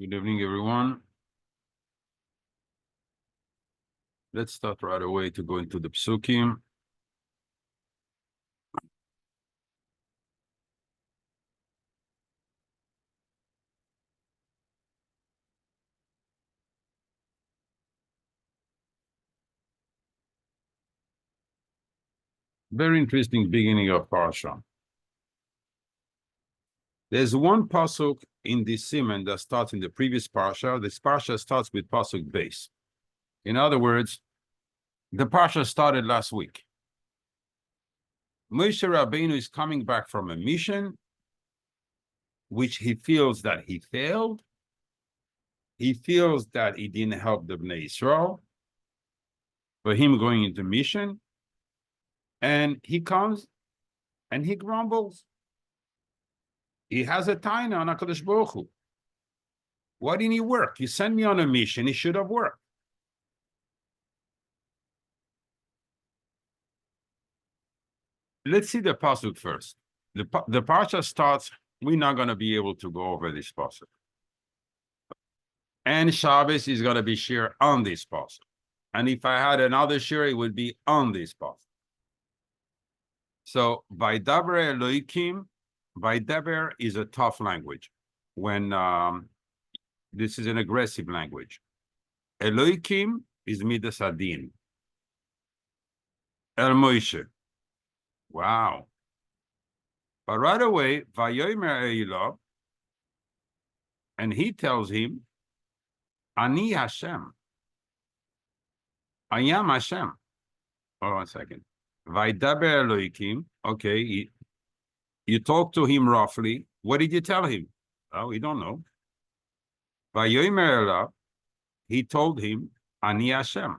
Good evening, everyone. Let's start right away to go into the psukim. Very interesting beginning of Parsha. There's one pasuk in this siman that starts in the previous Parsha. This Parsha starts with pasuk base. In other words, the Parsha started last week. Moshe Rabbeinu is coming back from a mission, which he feels that he failed. He feels that he didn't help the Bnei Israel for him going into mission. And he comes and he grumbles. He has a taina on HaKadosh Baruch Hu. Why didn't he work? You sent me on a mission. He should have worked. Let's see the pasuk first. The parsha starts. We're not going to be able to go over this pasuk. And Shabbos is going to be share on this pasuk. And if I had another share, it would be on this pasuk. So, Vaydaber Elohim, Vaydaber is a tough language. When this is an aggressive language. Elohim is Midas Adin. El Moshe. Wow. But right away, Vayomer Eilo, and he tells him, Ani Hashem. I am Hashem. Hold on a second. Vaydaber Elohim. Okay, you talk to him roughly. What did you tell him? Oh, we don't know. Vayomer Eilo, he told him, Ani Hashem.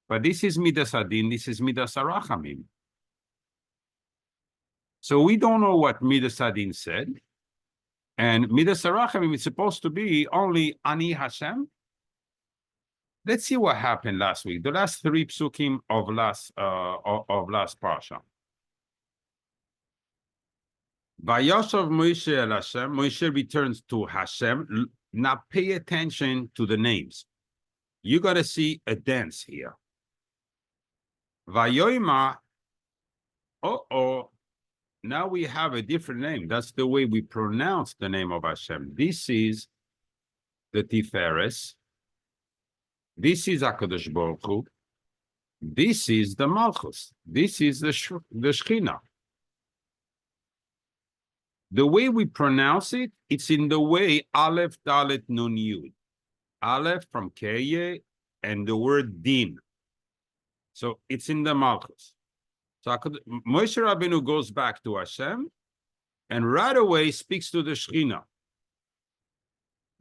But this is Midas Adin, this is Midas Arachamim. So we don't know what Midas Adin said. And Midas Arachamim is supposed to be only Ani Hashem. Let's see what happened last week. The last three psukim of last parsha. Vayoshav Moshe el Hashem. Moshe returns to Hashem. Now pay attention to the names. You got to see a dance here. Vayoima. Now we have a different name. That's the way we pronounce the name of Hashem. This is the Tiferes. This is HaKadosh Baruch Hu. This is the Malchus. This is the Shechina. The way we pronounce it, it's in the way Aleph, Dalet, Nun, Yud. Aleph from Keye and the word Din. So it's in the Malchus. So Moshe Rabbeinu goes back to Hashem and right away speaks to the Shechina.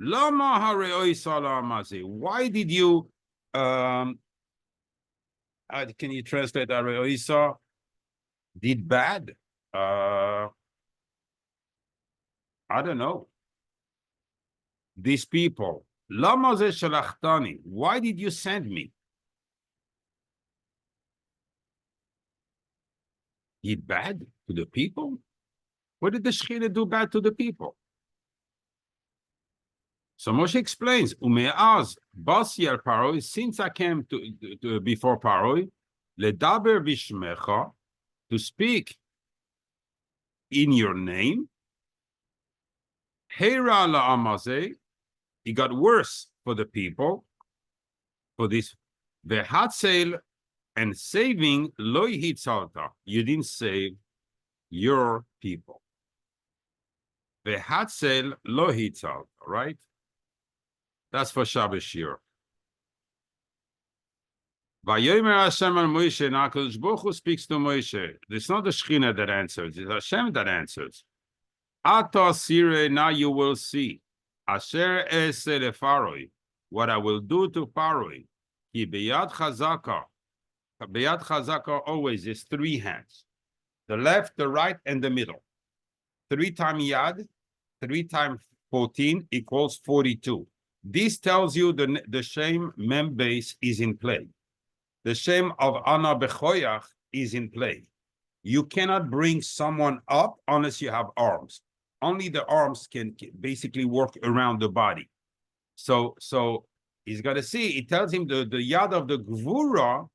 Lama hareoi salamazi. Why did you can you translate hareoisa? Did bad? I don't know. These people. Lama ze shalachtani. Why did you send me? Did bad to the people? What did the Shechina do bad to the people? So Moshe explains, Umeaz Basiel Pharaoh, since I came to before Pharaoh, Ledaber Vishmecha, to speak in your name, Heira la'amazeh, it got worse for the people, for this Vehatzel and saving lo hitzalta, you didn't save your people. Vehatzel lo hitzalta, right? That's for Shabbos Shir. Vayomer Hashem and Moshe, and HaKadosh Baruch Hu speaks to Moshe. It's not the Shechina that answers, it's Hashem that answers. Ata sire, now you will see. Asher ese leFaroi, what I will do to Pharaoh. Ki beyad chazaka. Beyad chazaka always is three hands. The left, the right, and the middle. 3 times yad, 3 times 14 equals 42. This tells you the Shem Mem base is in play. The Shem of Ana Bechoyach is in play. You cannot bring someone up unless you have arms. Only the arms can basically work around the body. So he's got to see. It tells him the yad of the gvura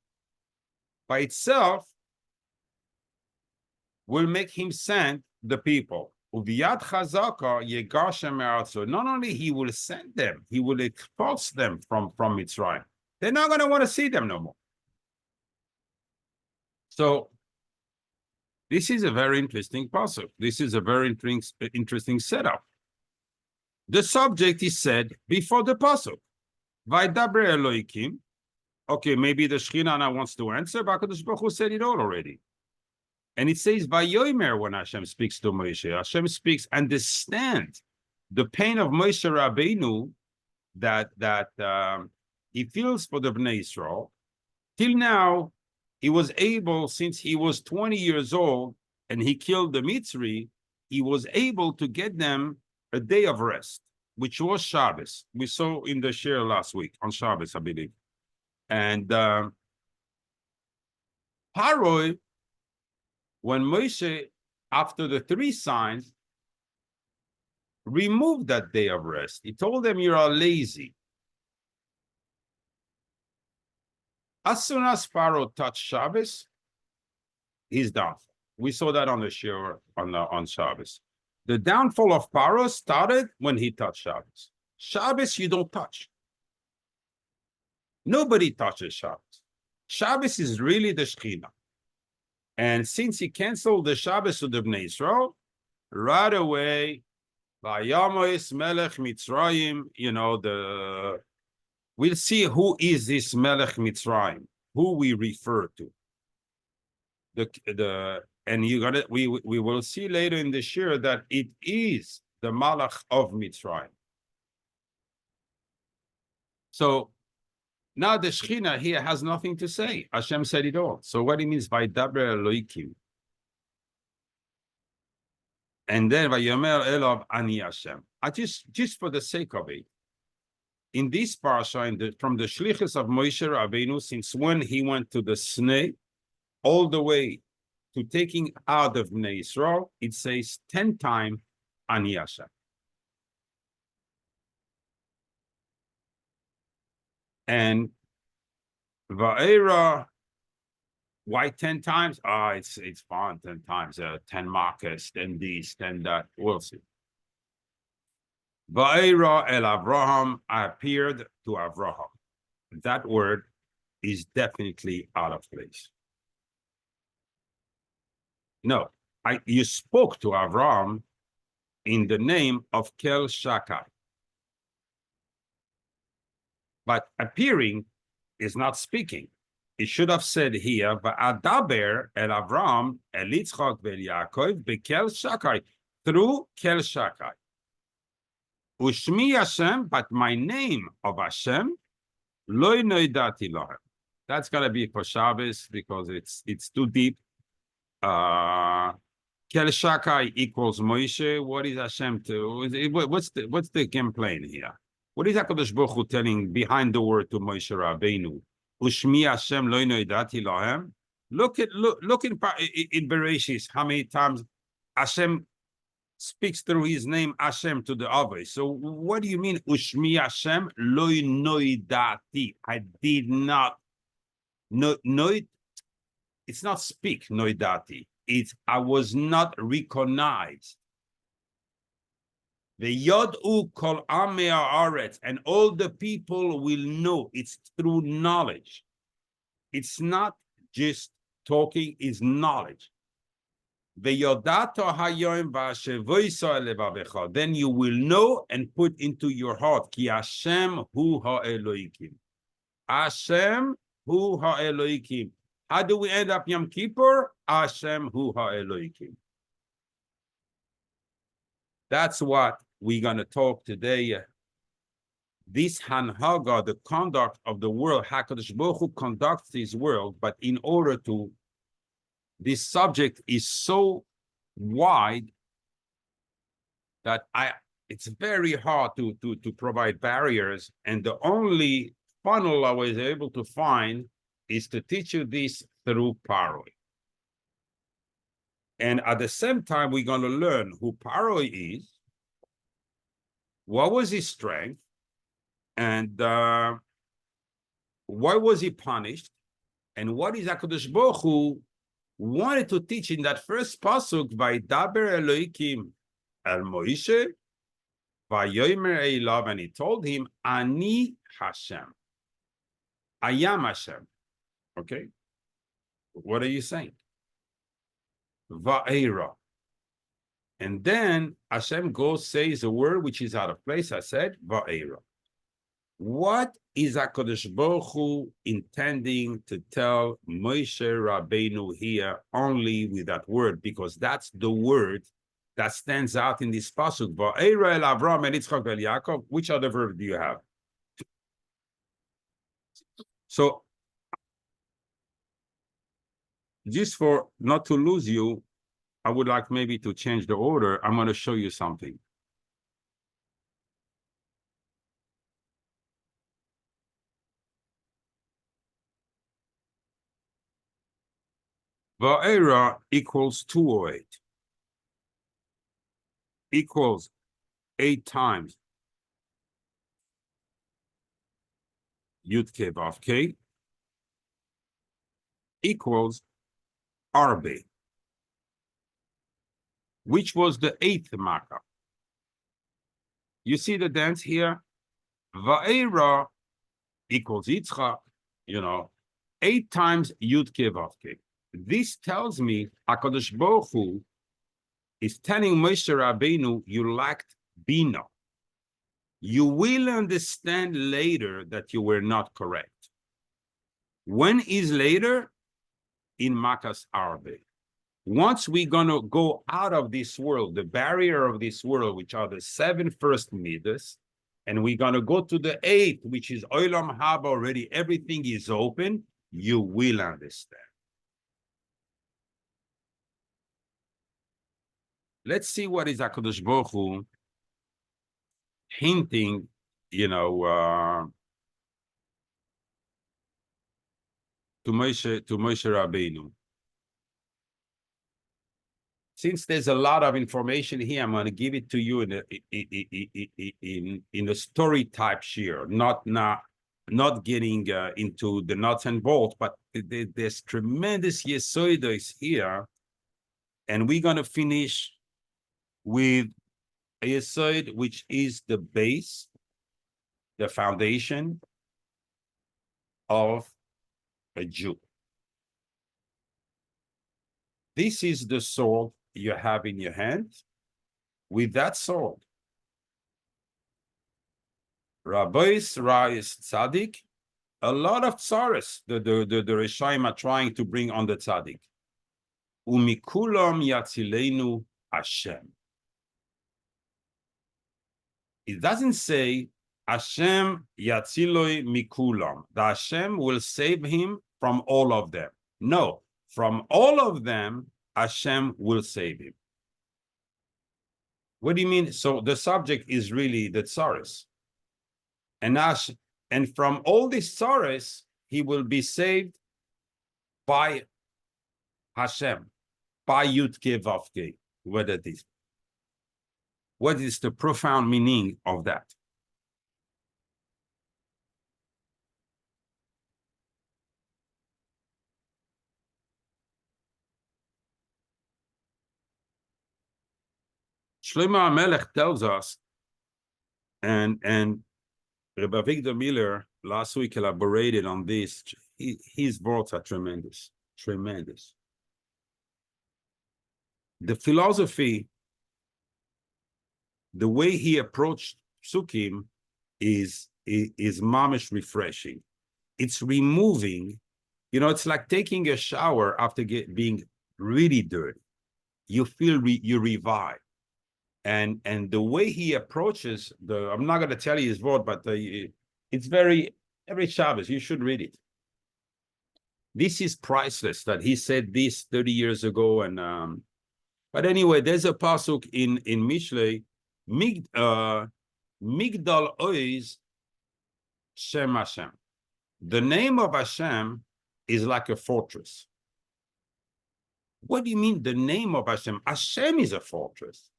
by itself will make him send the people. Uviyad chazaka yegashem me'atzor. Not only he will send them, he will expulse them from Mitzrayim. They're not going to want to see them no more. So this is a very interesting pasuk. This is a very interesting setup. The subject is said before the pasuk. Vaydaber Elohim. Okay, maybe the Shekhinah now wants to answer, but HaKadosh Baruch Hu said it all already. And it says, Vayomer, when Hashem speaks to Moshe, Hashem speaks, understand the pain of Moshe Rabbeinu that he feels for the Bnei Israel. Till now, he was able, since he was 20 years old and he killed the Mitzri, he was able to get them a day of rest, which was Shabbos. We saw in the share last week on Shabbos, I believe. And Pharaoh, when Moshe, after the 3 signs, removed that day of rest, he told them, you are lazy. As soon as Pharaoh touched Shabbos, he's down. We saw that on the share on Shabbos. The downfall of Pharaoh started when he touched Shabbos. Shabbos, you don't touch. Nobody touches Shabbos. Shabbos is really the Shekhinah. And since he canceled the Shabbos of the Bnei Israel, right away, Vayamois Melech Mitzrayim, we'll see who is this Melech Mitzrayim, who we refer to. And we will see later in the shir that it is the Malach of Mitzrayim. So now the Shekhinah here has nothing to say. Hashem said it all. So what it means by Daber Elohim. And then Vayomer Elov Ani Hashem. Just for the sake of it, in this parsha, from the Shlichus of Moshe Rabbeinu, since when he went to the Sneh, all the way to taking out of Bnei Yisrael, it says 10 times Ani Hashem. And Va'era, why 10 times? It's fun, 10 times, 10 markers, 10 this, 10 that. We'll see. Va'era el Avraham, I appeared to Avraham. That word is definitely out of place. No, you spoke to Avraham in the name of Kel Shakai. But appearing is not speaking. It should have said here, Va'adaber el Avraham el Yitzchak vel Yaakov bekel Shakai, through Kel Shakai. Ushmi Hashem, but my name of Hashem, Loi noidati lahem. That's got to be for Shabbos because it's too deep. Kel Shakai equals Moshe. What is Hashem to? What's the game playing here? What is HaKadosh Baruch Hu telling behind the word to Moshe Rabbeinu? Ushmi Hashem lo noidati lahem. Look in Bereshis how many times Hashem speaks through his name Hashem to the Avos. So what do you mean Ushmi Hashem lo noidati? I did not noid. It's not speak noidati. It's I was not recognized. The Yodu kol amei haaretz, and all the people will know. It's through knowledge. It's not just talking, it's knowledge. Ve'yodato hayoim v'ashevoisa levavecha. Then you will know and put into your heart, ki Hashem hu ha'elohikim. Hashem hu ha'elohikim. How do we end up Yom Kippur? Hashem hu ha'elohikim. That's what we're going to talk today. This Hanhaga, the conduct of the world, HaKadosh Baruch Hu conducts his world, but in order to, this subject is so wide that it's very hard to provide barriers. And the only funnel I was able to find is to teach you this through Pharaoh. And at the same time, we're going to learn who Pharaoh is, what was his strength, And why was he punished? And what is HaKadosh Baruch Hu wanted to teach in that first pasuk, Vaydaber Elohim el Moshe, Vayomer Elav, and he told him, Ani Hashem. I am Hashem. Okay? What are you saying? Va'era. And then Hashem goes, says a word which is out of place. I said, Va'era. What is HaKadosh Baruch Hu intending to tell Moshe Rabbeinu here only with that word? Because that's the word that stands out in this pasuk. Va'era el Avram and Yitzchak el Yaakov. Which other verb do you have? So, just for not to lose you, I would like maybe to change the order. I'm going to show you something. Va'era equals 208. Equals 8 times Yud Ke Vav Ke equals Arbe, which was the 8th Makkah. You see the dance here? Va'era equals Yitzchak, 8 times Yud Ke Vav Ke. This tells me HaKadosh Baruch Hu is telling Moshe Rabbeinu, you lacked Bina. You will understand later that you were not correct. When is later? In Makkah's Arbe. Once we're going to go out of this world, the barrier of this world, which are the 7 first midas, and we're going to go to the 8th, which is Olam Haba already, everything is open, you will understand. Let's see what is HaKadosh Baruch Hu hinting, to Moshe Rabbeinu. Since there's a lot of information here, I'm going to give it to you in a story type share, not getting into the nuts and bolts, but there's tremendous yesoidos here, and we're going to finish with a yesod, which is the base, the foundation of a Jew. This is the sword you have in your hand. With that sword, Rabbeis Rais Tzaddik, a lot of tsaris the Rishaim are trying to bring on the Tzaddik. Umikulam yatzilenu Hashem. It doesn't say Hashem yatziloi mikulam. The Hashem will save him from all of them. No, from all of them, Hashem will save him. What do you mean? So the subject is really the tsaris. And from all these tsaris, he will be saved by Hashem, by Yud Ke Vav Ke, whether it is. What is the profound meaning of that? Shlomo HaMelech tells us, and Rabbi Victor Miller last week elaborated on this. His words are tremendous, tremendous. The philosophy, the way he approached Psukim is mamish refreshing. It's removing, it's like taking a shower after being really dirty. You feel you revive. And the way he approaches I'm not going to tell you his word, but it's every Shabbos, you should read it. This is priceless that he said this 30 years ago. And but anyway, there's a pasuk in Mishlei, Migdal Oiz Shem Hashem. The name of Hashem is like a fortress. What do you mean the name of Hashem? Hashem is a fortress.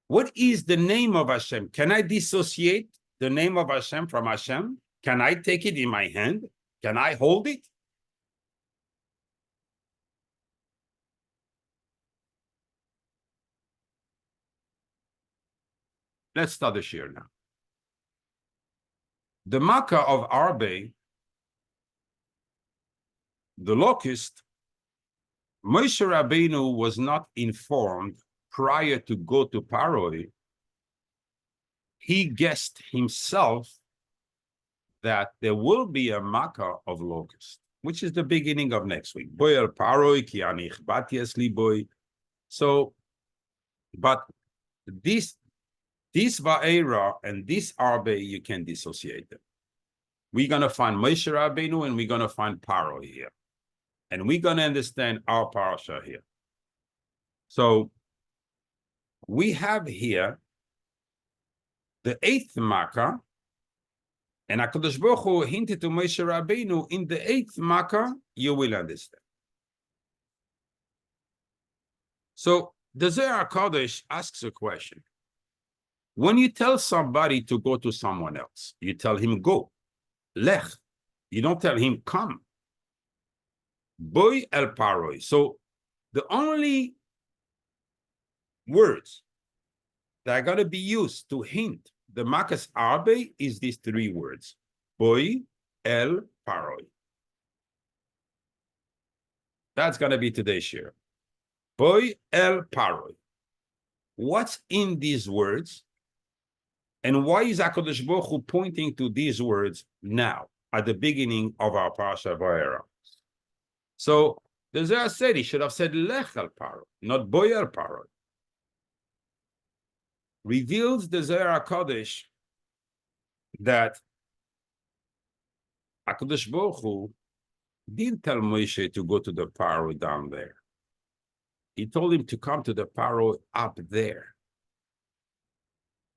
What is the name of Hashem? Can I dissociate the name of Hashem from Hashem? Can I take it in my hand? Can I hold it? Let's start the shir now. The Makkah of Arbe, the locust, Moshe Rabbeinu was not informed prior to go to Pharaoh. He guessed himself that there will be a Makkah of locust, which is the beginning of next week. So, but this Vaera and this Arbe, you can dissociate them. We're going to find Moshe Rabbeinu and we're going to find Pharaoh here. And we're going to understand our parasha here. So we have here the 8th Makkah, and HaKadosh Baruch Hu hinted to Moshe Rabbeinu, in the 8th Makkah, you will understand. So the Zohar HaKadosh asks a question. When you tell somebody to go to someone else, you tell him go, lech. You don't tell him come. Boy el paroi. So the only words that are going to be used to hint the Makas Arbe is these 3 words. Boy el paroi. That's going to be today's share. Boy el paroi. What's in these words? And why is HaKadosh Baruch Hu pointing to these words now, at the beginning of our Parasha Vaera? So the Zohar said he should have said Lech al Paro, not Boy al Paro. Reveals the Zohar HaKadosh that HaKadosh Baruch Hu didn't tell Moshe to go to the Paro down there. He told him to come to the Paro up there.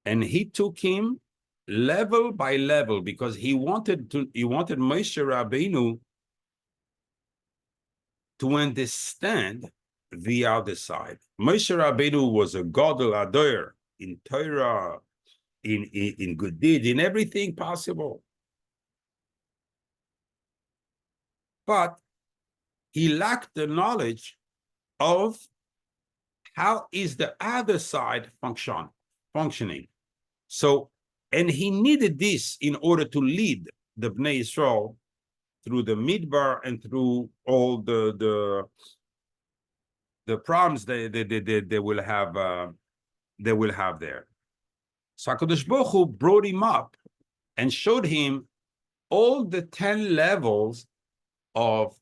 And he took him level by level because he wanted Moshe Rabbeinu to understand the other side. Moshe Rabbeinu was a Gadol Adoyer in Torah, in good deed, in everything possible. But he lacked the knowledge of how is the other side functioning. So, and he needed this in order to lead the Bnei Yisrael through the Midbar and through all the problems they will have there. So HaKadosh Baruch Hu brought him up and showed him all the 10 levels of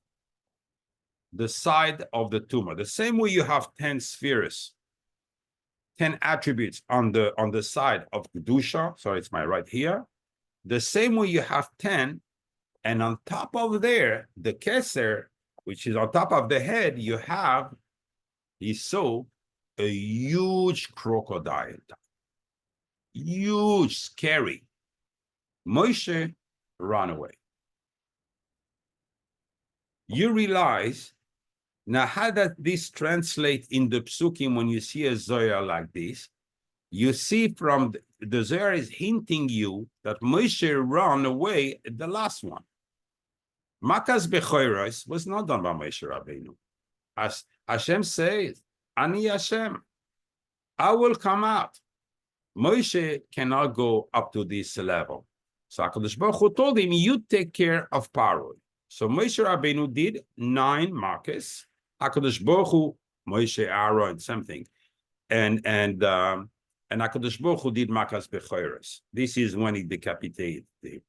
the side of the tumor. The same way you have 10 spheres, 10 attributes on the side of Kedusha. Sorry, it's my right here. The same way you have 10, and on top of there, the Keser, which is on top of the head, he saw a huge crocodile. Huge, scary. Moshe ran away. You realize now how does this translate in the psukim when you see a Zohar like this? You see from the Zohar is hinting you that Moshe ran away at the last one. Makas Bechoros was not done by Moshe Rabbeinu. As Hashem says, Ani Hashem, I will come out. Moshe cannot go up to this level. So HaKadosh Baruch Hu told him, you take care of Pharaoh. So Moshe Rabbeinu did 9 Makas. HaKadosh Baruch Hu, Moshe, Aaron, something. And HaKadosh Baruch Hu did Makas Bechoros. This is when he decapitated him.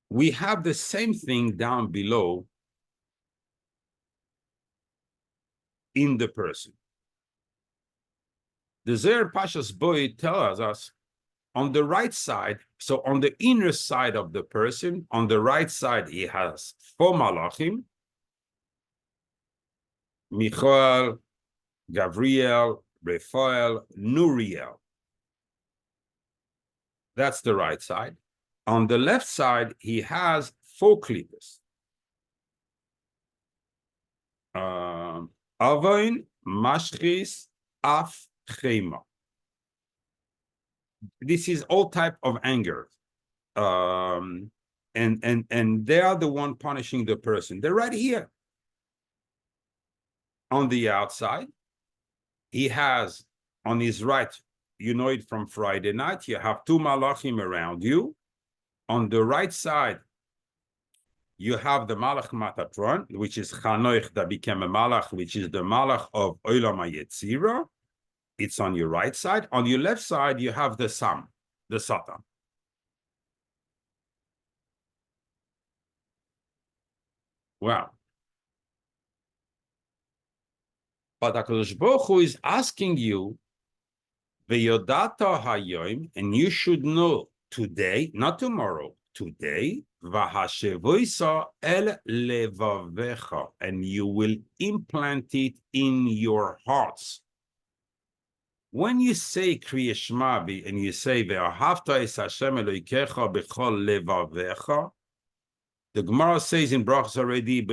We have the same thing down below in the person. The Zohar Pashas Boi tells us on the right side, so on the inner side of the person, on the right side, he has 4 Malachim, Michael, Gabriel, Raphael, Nuriel. That's the right side. On the left side, he has 4 Klippas. Avoin mashchis af chema. This is all type of anger. And they are the one punishing the person. They're right here. On the outside, he has on his right, you know it from Friday night, you have two malachim around you. On the right side, you have the malach Matatron, which is Chanoich that became a malach, which is the malach of Olam HaYetzirah. It's on your right side. On your left side, you have the Sam, the Satan. Wow. But HaKadosh Baruch Hu is asking you, V'yodata hayoim, and you should know today, not tomorrow, today, V'hashevoisa el levavecha, and you will implant it in your hearts. When you say Kriya Shema and you say Ve'ahavta es Hashem Elokecha b'chol levavecha, the Gemara says in Brachos already,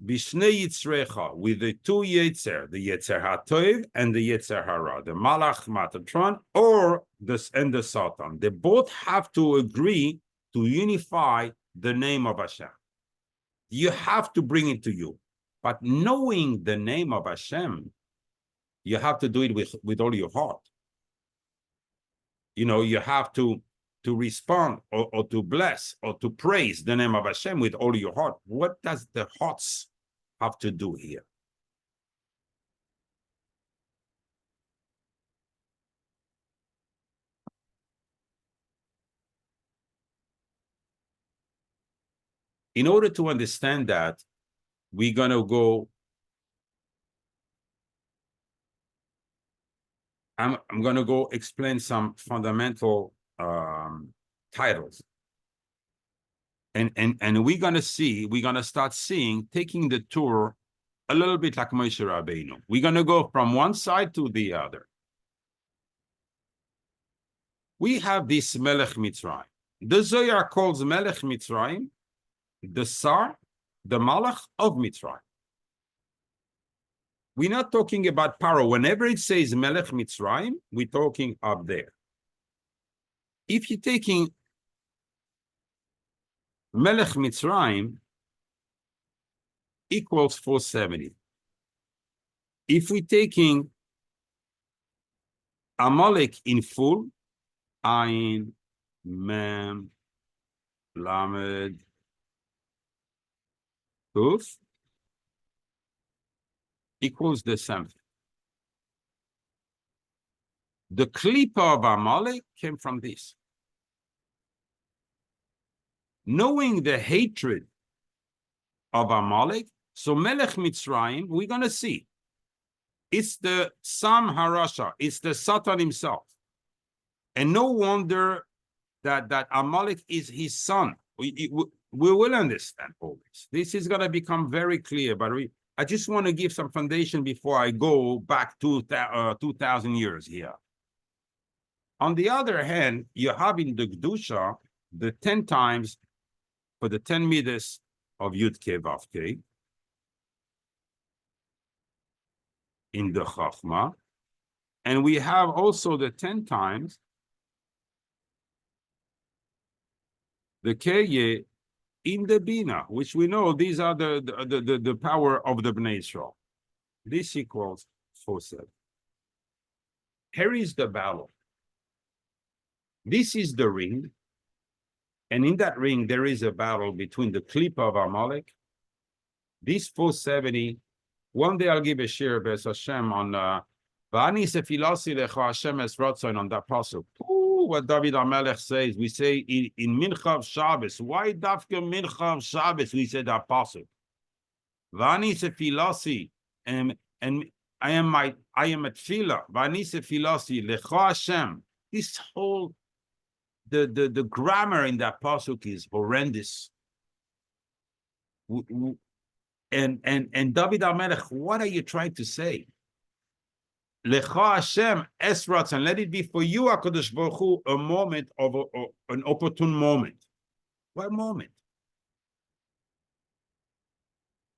Bishnei Yitzrecha, with the two Yetzer, the Yetzer HaTov and the Yetzer Hara, the Malach Matatron or the Satan. They both have to agree to unify the name of Hashem. You have to bring it to you. But knowing the name of Hashem, you have to do it with all your heart. You know, you have to respond or to bless or to praise the name of Hashem with all your heart. What does the hearts have to do here? In order to understand that, we're going to go, I'm going to go explain some fundamental titles. And we're going to start seeing, taking the tour a little bit like Moshe Rabbeinu. We're going to go from one side to the other. We have this Melech Mitzrayim. The Zohar calls Melech Mitzrayim the Sar, the Malach of Mitzrayim. We're not talking about Pharaoh. Whenever it says Melech Mitzrayim, we're talking up there. If you're taking Melech Mitzrayim equals 470. If we're taking Amalek in full, Ayin, Mem, Lamed, Kuf, equals the same thing. The klipa of Amalek came from this. Knowing the hatred of Amalek, so Melech Mitzrayim, we're going to see. It's the Sam Harasha, it's the Satan himself. And no wonder that Amalek is his son. We will understand all this. This is going to become very clear, but I just want to give some foundation before I go back to 2,000 years here. On the other hand, you have in the Kedusha the 10 times for the 10 midas of Yud Kei Vav Kei in the Chachma, and we have also the 10 times the Keye in the Bina, which we know these are the power of the Bnei Yisrael. This equals 4-7. Here is the battle. This is the ring. And in that ring, there is a battle between the Klipa of Amalek. This 470, one day I'll give a share B'ez Hashem on V'ani sefilasi lecha Hashem es ratzon on that pasuk. What David HaMelech says, we say in Mincha of Shabbos. Why Dafka Mincha of Shabbos? We say that pasuk. V'ani sefilasi, and I am at tefillah. V'ani sefilasi lecha Hashem. This whole the grammar in that pasuk is horrendous. And David HaMelech, what are you trying to say? Lecha Hashem esratz, and let it be for you, HaKadosh Baruch Hu, a moment of an opportune moment. What moment?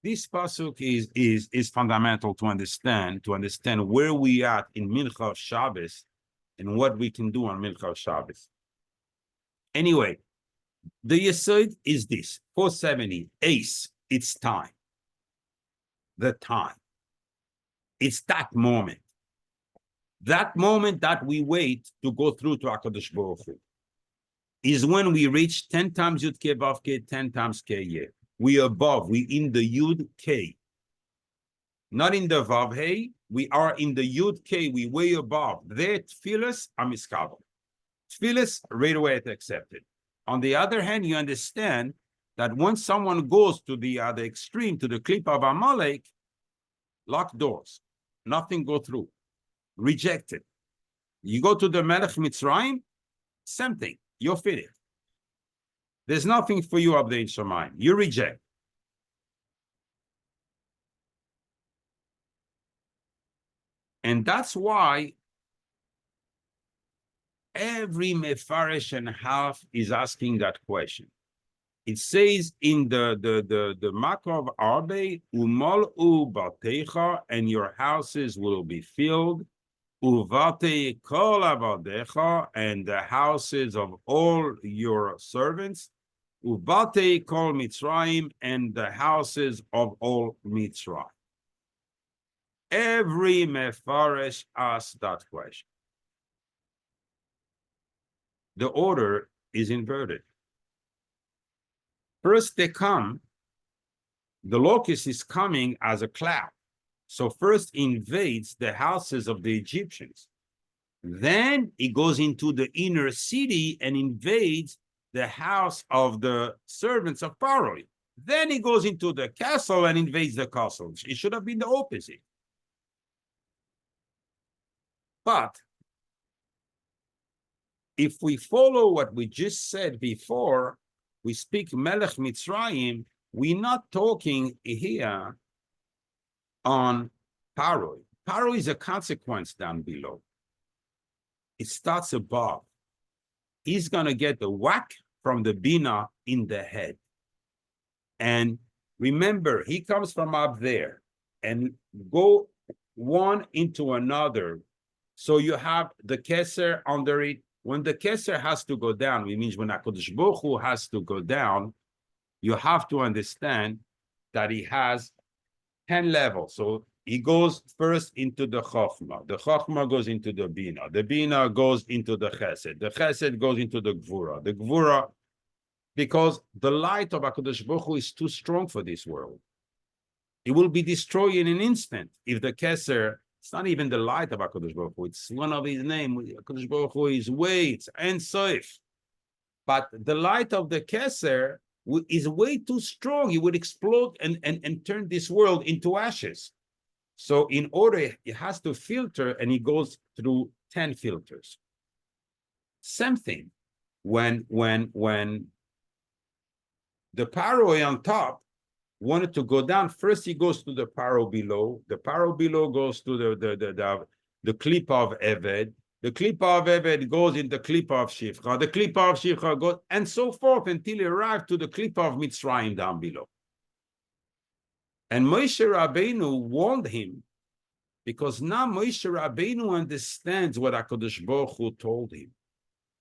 This pasuk is fundamental to understand where we are in Mincha of Shabbos and what we can do on Mincha of Shabbos. Anyway, the Yesod is this, 470, Ace, it's time. The time. It's that moment. That moment that we wait to go through to HaKadosh Baruch Hu is when we reach 10 times Yud Ke Vav Ke, 10 times Ke Yeh. We above, we in the Yud K. Not in the Vav Hey, we are in the Yud K, we way above. There, Tfilas are miskabel. Tfilas, right away it's accepted. On the other hand, you understand that when someone goes to the other extreme, to the clip of Amalek, locked doors, nothing go through, rejected. You go to the Melech Mitzrayim, same thing, you're fitted. There's nothing for you up there in Shemayim. You reject. And that's why every Mefarish and half is asking that question. It says in the Makov Arbe, Umol'u Batecha, and your houses will be filled, Uvate Kol Avadecha, and the houses of all your servants, Uvate Kol Mitzrayim, and the houses of all Mitzrayim. Every Mefarish asks that question. The order is inverted. First they come, the locust is coming as a cloud. So first invades the houses of the Egyptians. Then it goes into the inner city and invades the house of the servants of Pharaoh. Then it goes into the castle and invades the castle. It should have been the opposite. But if we follow what we just said before, we speak Melech Mitzrayim, we're not talking here on Pharaoh. Pharaoh is a consequence down below. It starts above. He's going to get the whack from the Bina in the head. And remember, he comes from up there and go one into another. So you have the Keser under it. When the Keser has to go down, it means when HaKadosh Baruch Hu has to go down, you have to understand that he has 10 levels. So he goes first into the Chokhmah goes into the Bina goes into the Chesed goes into the Gvura, because the light of HaKadosh Baruch Hu is too strong for this world. It will be destroyed in an instant if the Keser. It's not even the light of HaKadosh Baruch Hu. It's one of his name. HaKadosh Baruch Hu is weight and safe. But the light of the Keser is way too strong. It would explode and turn this world into ashes. So in order, it has to filter, and it goes through 10 filters. Same thing. When the Pharaoh on top wanted to go down, first he goes to the Pharaoh below. The Pharaoh below goes to the clip of Eved. The clip of Eved goes in the clip of Shifcha. The clip of Shifcha goes, and so forth until he arrived to the clip of Mitzrayim down below. And Moshe Rabbeinu warned him, because now Moshe Rabbeinu understands what HaKadosh Baruch Hu told him.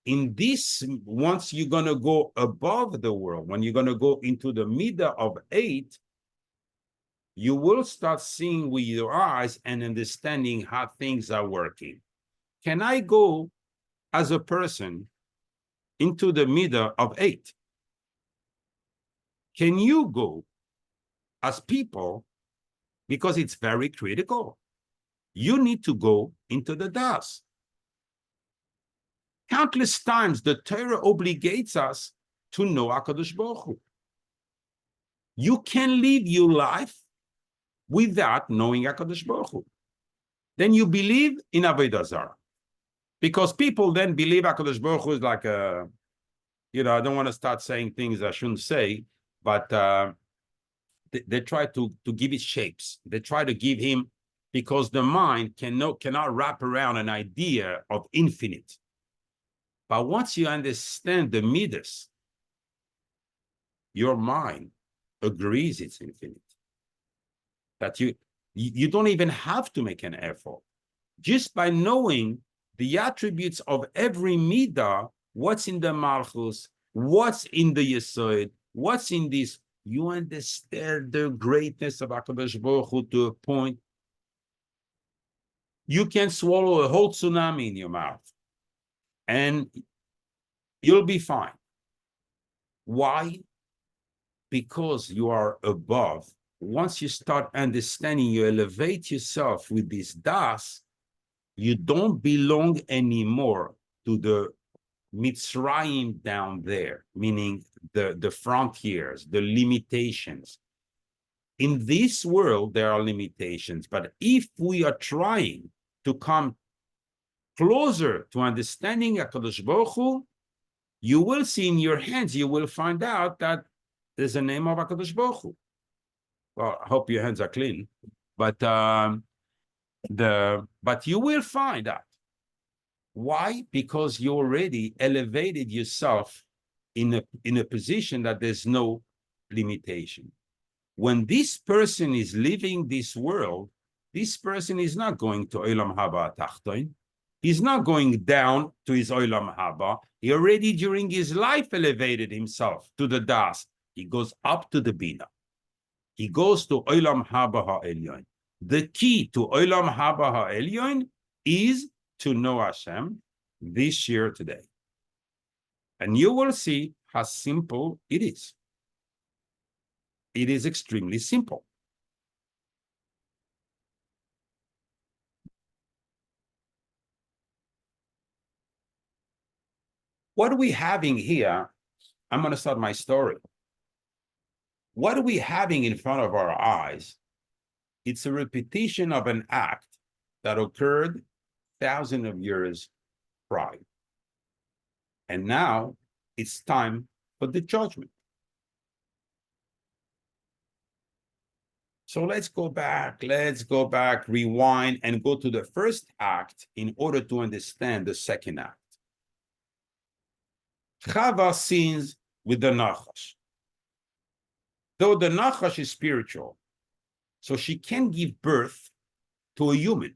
In this, once you're going to go above the world, when you're going to go into the midah of 8, you will start seeing with your eyes and understanding how things are working. Can I go as a person into the midah of 8? Can you go as people? Because it's very critical. You need to go into the das. Countless times the Torah obligates us to know HaKadosh Baruch Hu. You can live your life without knowing HaKadosh Baruch Hu. Then you believe in Avodah Zarah. Because people then believe HaKadosh Baruch Hu is like a, I don't want to start saying things I shouldn't say, but they try to give it shapes. They try to give him, because the mind cannot wrap around an idea of infinite. But once you understand the midas, your mind agrees it's infinite. that you don't even have to make an effort. Just by knowing the attributes of every midah, what's in the malchus, what's in the yesod, what's in this, you understand the greatness of HaKadosh Baruch Hu to a point you can swallow a whole tsunami in your mouth and you'll be fine. Why? Because you are above. Once you start understanding, you elevate yourself with this das, you don't belong anymore to the Mitzrayim down there, meaning the frontiers, the limitations. In this world, there are limitations, but if we are trying to come closer to understanding HaKadosh Baruch Hu, you will see in your hands, you will find out that there's a name of HaKadosh Baruch Hu. Well, I hope your hands are clean, but you will find out. Why? Because you already elevated yourself in a position that there's no limitation. When this person is leaving this world, this person is not going to Olam Haba Tachton. He's not going down to his Olam Haba. He already during his life elevated himself to the Das. He goes up to the Bina. He goes to Olam Haba HaElyon. The key to Olam Haba HaElyon is to know Hashem this year today. And you will see how simple it is. It is extremely simple. What are we having here? I'm going to start my story. What are we having in front of our eyes? It's a repetition of an act that occurred thousands of years prior. And now it's time for the judgment. So let's go back, rewind, and go to the first act in order to understand the second act. Chava sins with the Nachash. Though the Nachash is spiritual, so she can give birth to a human.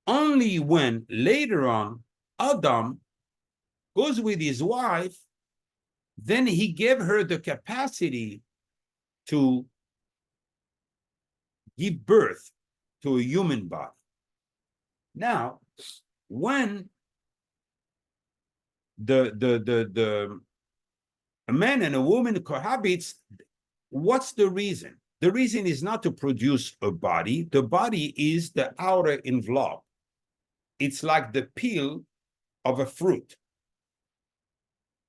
Only when later on Adam goes with his wife, then he gave her the capacity to give birth to a human body. Now, when a man and a woman cohabits, what's the reason? The reason is not to produce a body. The body is the outer envelope. It's like the peel of a fruit.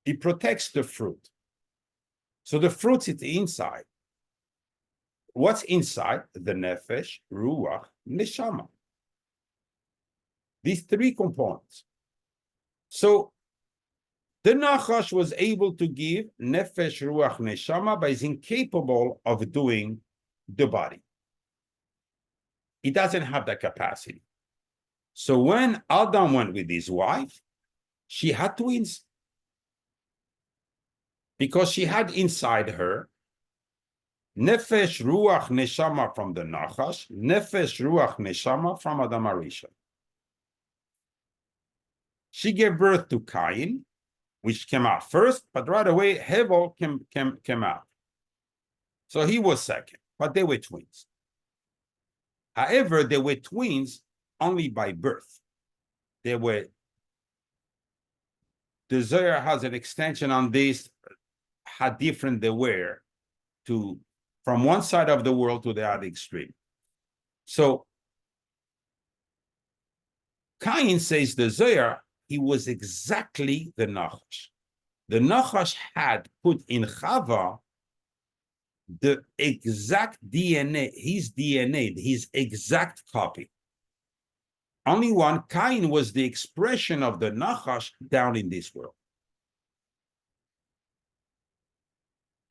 It protects the fruit. So the fruit is inside. What's inside? The nefesh, ruach, neshama. These three components. So the Nachash was able to give nefesh, ruach, neshama, but is incapable of doing the body. He doesn't have that capacity. So when Adam went with his wife, she had twins. Because she had inside her nefesh, ruach, neshama from the Nachash, nefesh, ruach, neshama from Adam HaRishon. She gave birth to Cain, which came out first, but right away Hevel came out. So he was second, but they were twins. However, they were twins only by birth. The Zohar has an extension on this, how different they were from one side of the world to the other extreme. So Cain, says the Zohar, he was exactly the Nachash. The Nachash had put in Chava the exact DNA, his exact copy. Only one, Cain was the expression of the Nachash down in this world.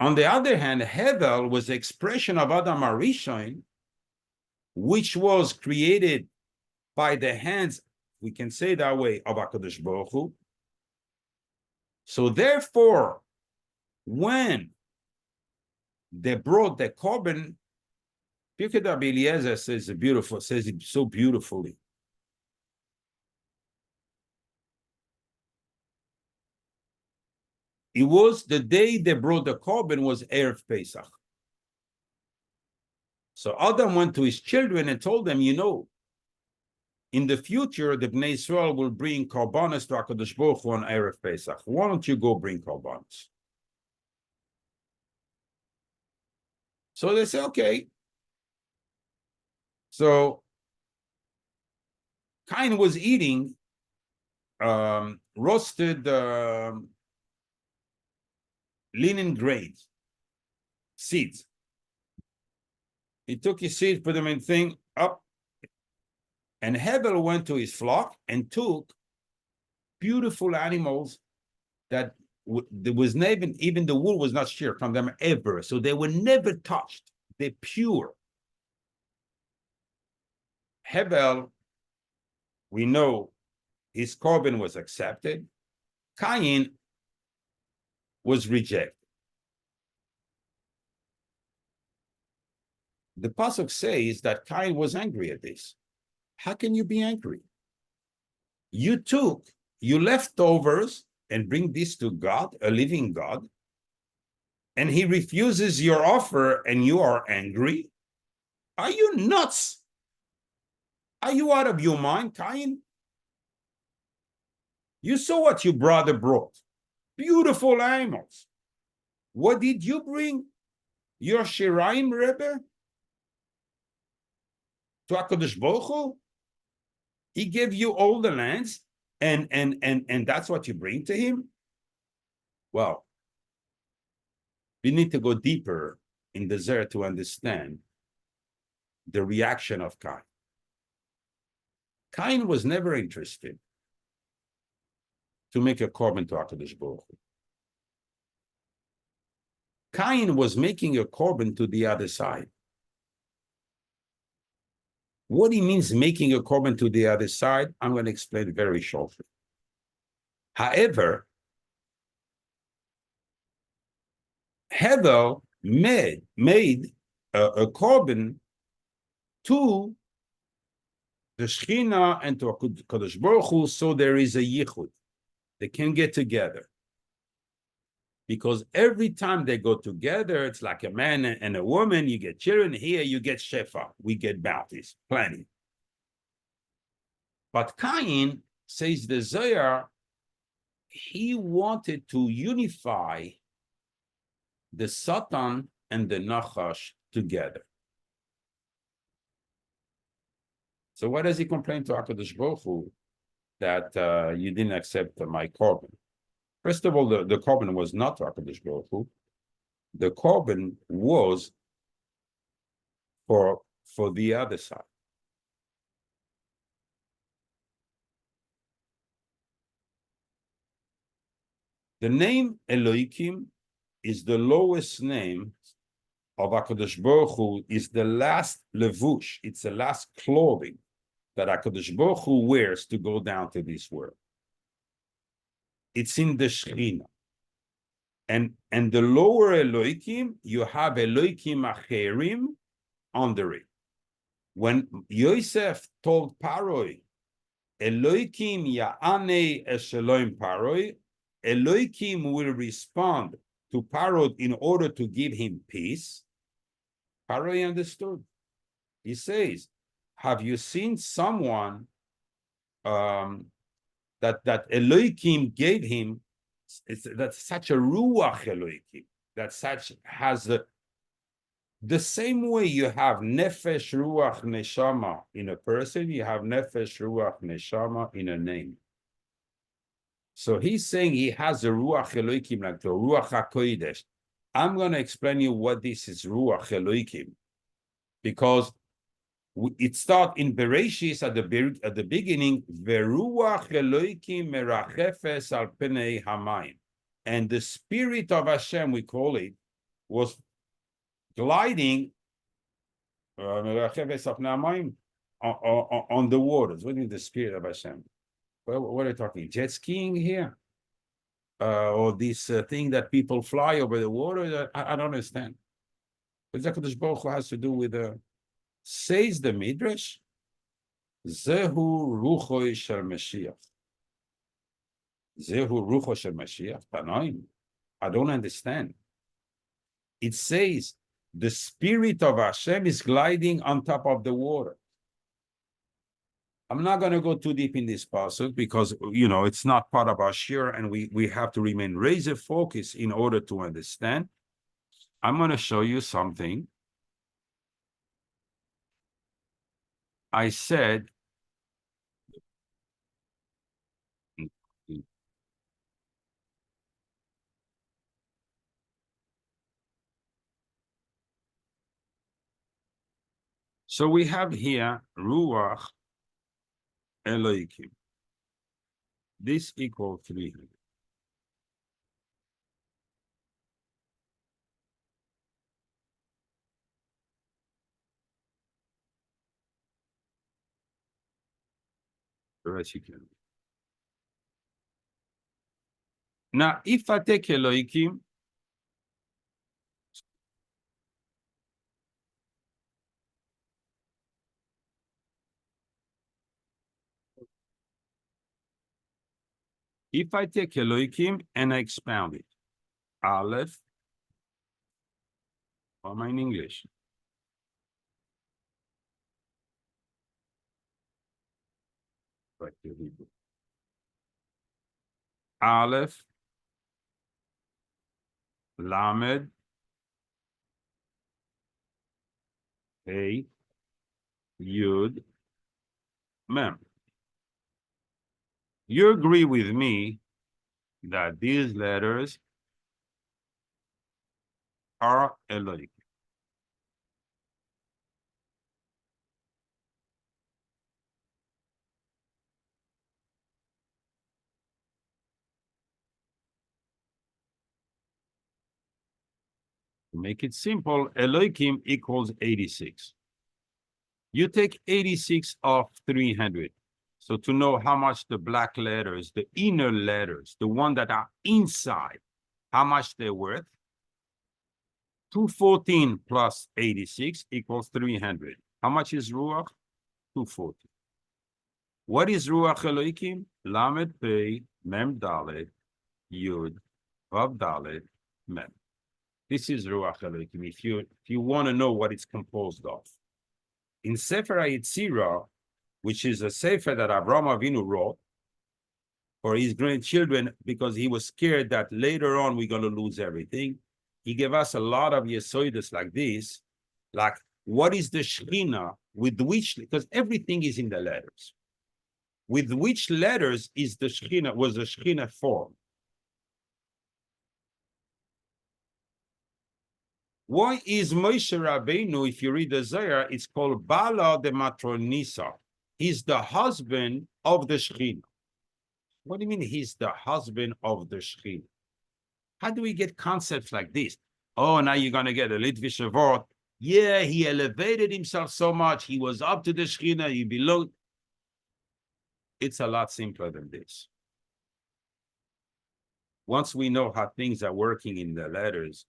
On the other hand, Hevel was the expression of Adam HaRishon, which was created by the hands, we can say that way, of HaKadosh Baruch Hu. So therefore, when they brought the korban, Pirkei Rabbi Eliezer says it so beautifully. It was the day they brought the korban was Erev Pesach. So Adam went to his children and told them, in the future, the Bnei Israel will bring korbanos to HaKadosh Baruch Hu on Erev Pesach. Why don't you go bring korbanos? So they say, okay. So Cain was eating roasted linen grains, seeds. He took his seeds, put them in thing up, and Hebel went to his flock and took beautiful animals that there was never, even the wool was not sheared from them ever, so they were never touched. They're pure. Hebel, we know his korban was accepted. Cain was rejected. The pasuk says that Cain was angry at this. How can you be angry? You took your leftovers and bring this to God, a living God, and he refuses your offer and you are angry? Are you nuts? Are you out of your mind, Cain? You saw what your brother brought. Beautiful animals. What did you bring? Your Shiraim Rebbe? To HaKadosh Baruch Hu? He gave you all the lands, and that's what you bring to him? Well, we need to go deeper in the Zohar to understand the reaction of Cain. Cain was never interested to make a korban to HaKadosh Baruch Hu. Cain was making a korban to the other side. What he means making a korban to the other side, I'm going to explain very shortly. However, Hebel made a korban to the Shechina and to HaKadosh Baruch Hu, so there is a yichud. They can get together. Because every time they go together, it's like a man and a woman. You get children. Here you get shefa. We get bounties, plenty. But Cain, says the Zohar, he wanted to unify the Satan and the Nachash together. So why does he complain to HaKadosh Baruch Hu that you didn't accept my korban? First of all, the korban was not to HaKadosh Baruch Hu. The korban was for the other side. The name Elohim is the lowest name of HaKadosh Baruch Hu, is the last levush, it's the last clothing that HaKadosh Baruch Hu wears to go down to this world. It's in the Shechina. And the lower Elohim, you have Elohim Acherim under it. When Yosef told Pharaoh, Elohim Ya'anei Esheloim Pharaoh, Elohim will respond to Pharaoh in order to give him peace. Pharaoh understood. He says, have you seen someone that Elohim gave him, that's such a ruach Elohim, that such has the same way you have nefesh ruach neshama in a person, you have nefesh ruach neshama in a name. So he's saying he has a ruach Elohim, like the ruach hakodesh. I'm going to explain you what this is ruach Elohim, because it starts in Bereshis at the beginning, Veruach Elohim merachefes al penei hamayim, and the spirit of Hashem, we call it, was gliding merachefes al penei hamayim on the waters. What is the spirit of Hashem? Well, what are you talking? Jet skiing here, or this thing that people fly over the water? I don't understand. What HaKadosh Baruch Hu has to do with Says the Midrash, Zehu rucho shel Mashiach. Zehu rucho shel Mashiach. Tanoim. I don't understand. It says the spirit of Hashem is gliding on top of the water. I'm not going to go too deep in this passage because, it's not part of our share, and we have to remain razor focused in order to understand. I'm going to show you something. I said, so we have here Ruach Elohim. This equals 300. The rest you can. Now, if I take Elohim, if I take Elohim and I expound it, Aleph, or am I in English? Right, Aleph, Lamed, Hey, Yud, Mem. You agree with me that these letters are Elohim. To make it simple, Elohim equals 86. You take 86 off 300. So to know how much the black letters, the inner letters, the one that are inside, how much they're worth, 214 plus 86 equals 300. How much is Ruach? 240. What is Ruach Elohim? Lamed Pei, Mem Dalet, Yud, Vav Dalet, Mem. This is Ruach Elohim, if you want to know what it's composed of. In Sefer Yetzirah, which is a Sefer that Avraham Avinu wrote for his grandchildren because he was scared that later on we're going to lose everything, he gave us a lot of Yesoidas like this, like what is the Shekhinah, with which, because everything is in the letters. With which letters is the Shekhinah, was the Shekhinah formed? Why is Moshe Rabbeinu, if you read the Zohar, it's called Bala de Matronisa. He's the husband of the Shekhinah. What do you mean he's the husband of the Shekhinah? How do we get concepts like this? Oh, now you're going to get a Litvish word. Yeah, he elevated himself so much. He was up to the Shekhinah. He belonged. It's a lot simpler than this. Once we know how things are working in the letters,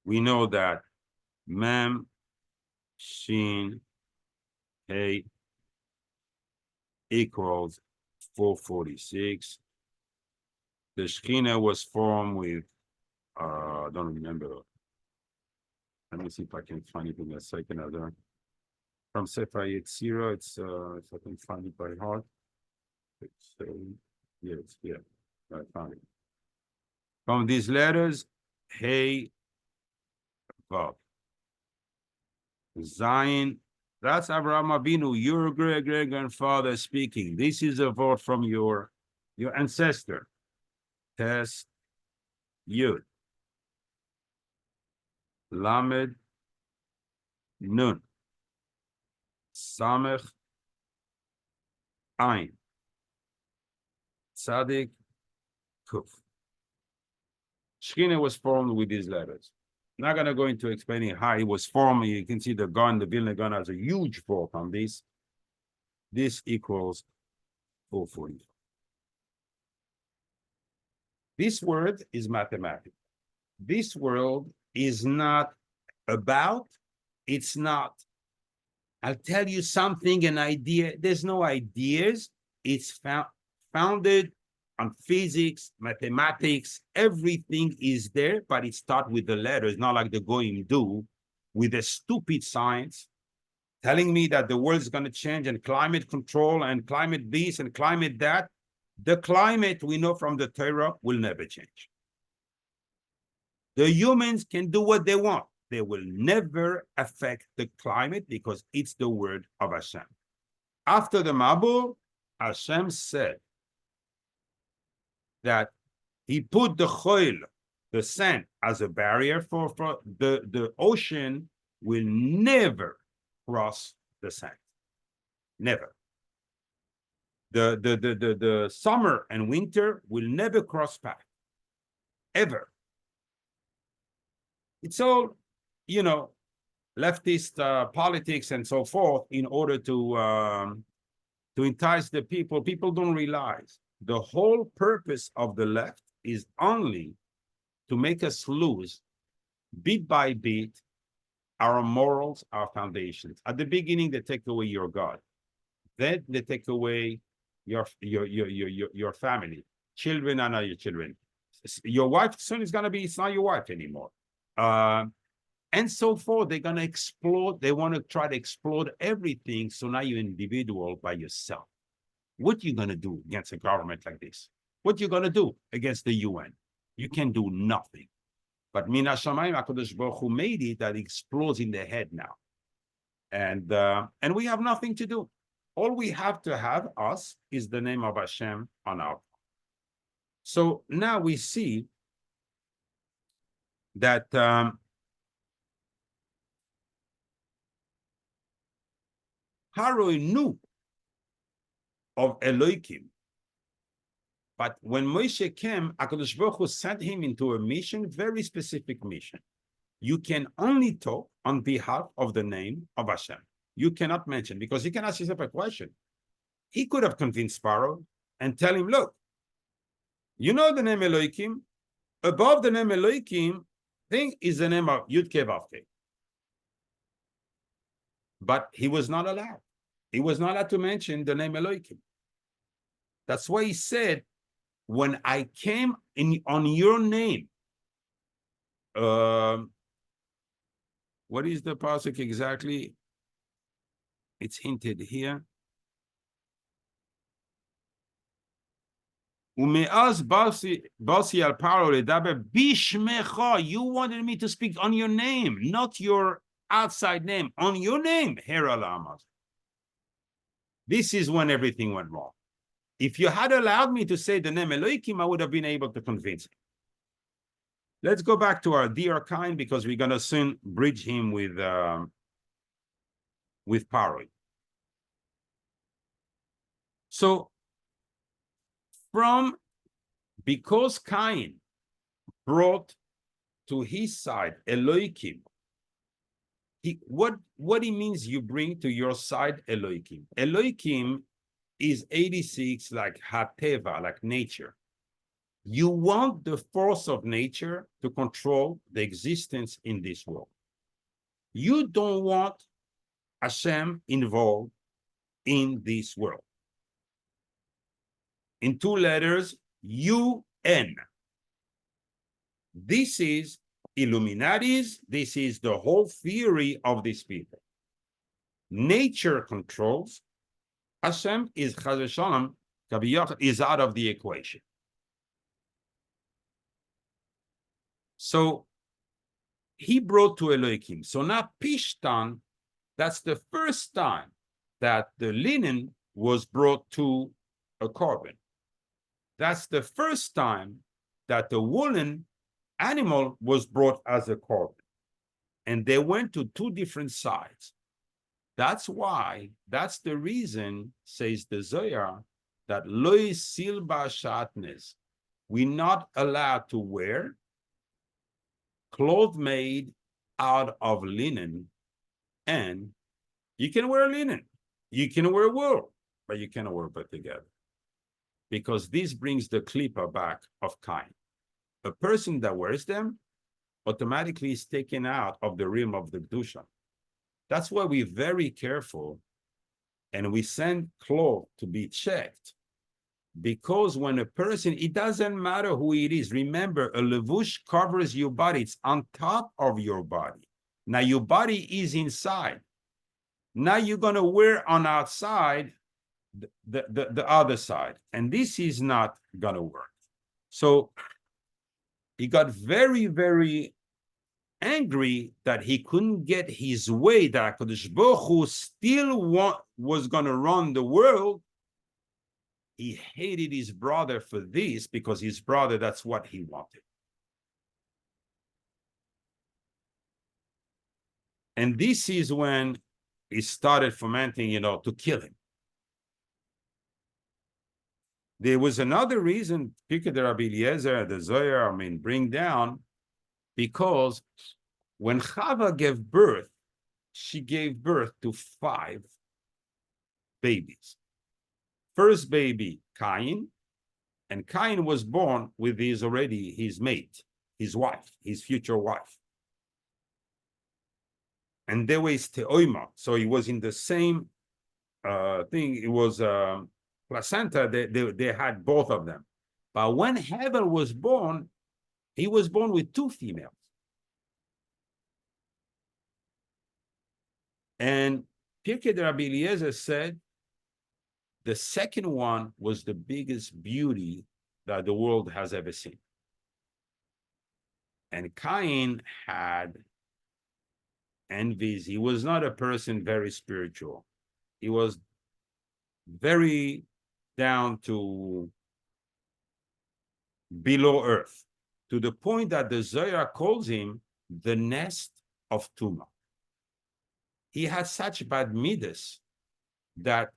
we know that Mem, Shin, Hey equals 446. The Shekhinah was formed with, I don't remember. Let me see if I can find it in a second. From Sefer Yetzirah, it's if I can find it by heart. It's yeah, I found it. From these letters, Hey, Vav, Zayin. That's Avraham Avinu, your great grandfather speaking. This is a vote from your ancestor. Tes, Yud, Lamed, Nun, Samech, Ain, Tzadik, Kuf. Shekhinah was formed with these letters. Not going to go into explaining how it was formed. You can see the gun, the Vilna gun has a huge fork on this. This equals 440. This word is mathematical. This word is not about, it's not. I'll tell you something, an idea. There's no ideas. It's founded on physics, mathematics. Everything is there, but it starts with the letters, not like the Goyim do with a stupid science telling me that the world is going to change and climate control and climate this and climate that. The climate, we know from the Torah, will never change. The humans can do what they want. They will never affect the climate because it's the word of Hashem. After the Mabul, Hashem said that he put the choil, the sand, as a barrier for the ocean will never cross the sand. Never. The summer and winter will never cross path. Ever. It's all, you know, leftist politics and so forth in order to entice the people. People don't realize the whole purpose of the left is only to make us lose bit by bit our morals, our foundations. At the beginning, they take away your God. Then they take away your family. Children are not your children. Your wife soon is gonna be, it's not your wife anymore. And so forth. They're gonna explode. They want to try to explode everything. So now you're individual by yourself. What you gonna do against a government like this? What you gonna do against the UN? You can do nothing. But Min HaShamayim, HaKadosh Baruch Hu made it that it explodes in the head now. And we have nothing to do. All we have to have us is the name of Hashem on our. So now we see that Pharaoh knew of Elohim. But when Moshe came, HaKadosh Baruch Hu sent him into a mission, very specific mission. You can only talk on behalf of the name of Hashem. You cannot mention, because you can ask yourself a question. He could have convinced Pharaoh and tell him, look, you know the name Elohim? Above the name Elohim, thing is the name of Yud-Kei Vav-Kei. But he was not allowed. He was not allowed to mention the name Elohim. That's why he said, when I came in on your name, what is the pasuk exactly? It's hinted here. Umeaz basi al Paro ledaber bishmecha. You wanted me to speak on your name, not your outside name, on your name. Hera lamas. This is when everything went wrong. If you had allowed me to say the name Elohim, I would have been able to convince him. Let's go back to our dear kind, because we're going to soon bridge him with Pharaoh. So, because Cain brought to his side Elohim, what it means you bring to your side Elohim. Elohim is 86 like Hateva, like nature. You want the force of nature to control the existence in this world. You don't want Hashem involved in this world. In 2 letters, UN. This is Illuminatis. This is the whole theory of these people. Nature controls. Hashem is Chaz v'Shalom, is out of the equation. So he brought to Elohim. So now Pishtan, that's the first time that the linen was brought to a korban. That's the first time that the woolen animal was brought as a korban. And they went to 2 different sides. That's why, that's the reason, says the Zohar, that loy silba shatnes, we're not allowed to wear clothes made out of linen. And you can wear linen, you can wear wool, but you cannot wear both together. Because this brings the klipa back of Cain. A person that wears them automatically is taken out of the realm of the Kedusha. That's why we're very careful and we send clothes to be checked. Because when a person, it doesn't matter who it is. Remember, a levush covers your body. It's on top of your body. Now your body is inside. Now you're going to wear on outside the other side. And this is not going to work. So he got very, very angry that he couldn't get his way, that HaKadosh Baruch Hu still was going to run the world. He hated his brother for this because his brother, that's what he wanted. And this is when he started fomenting, to kill him. There was another reason, Pirkei de Rabbi Eliezer, the Zohar, bring down, because when Chava gave birth, she gave birth to 5 babies. First baby, Cain, and Cain was born with his mate, his wife, his future wife. And there was Teoima, so he was in the same thing. It was placenta. They had both of them. But when Hevel was born, he was born with 2 females. And Pirkei de Rabbi Eliezer said, the second one was the biggest beauty that the world has ever seen. And Cain had envies. He was not a person very spiritual. He was very down to below earth, to the point that the Zohar calls him the nest of Tumah. He had such bad midas that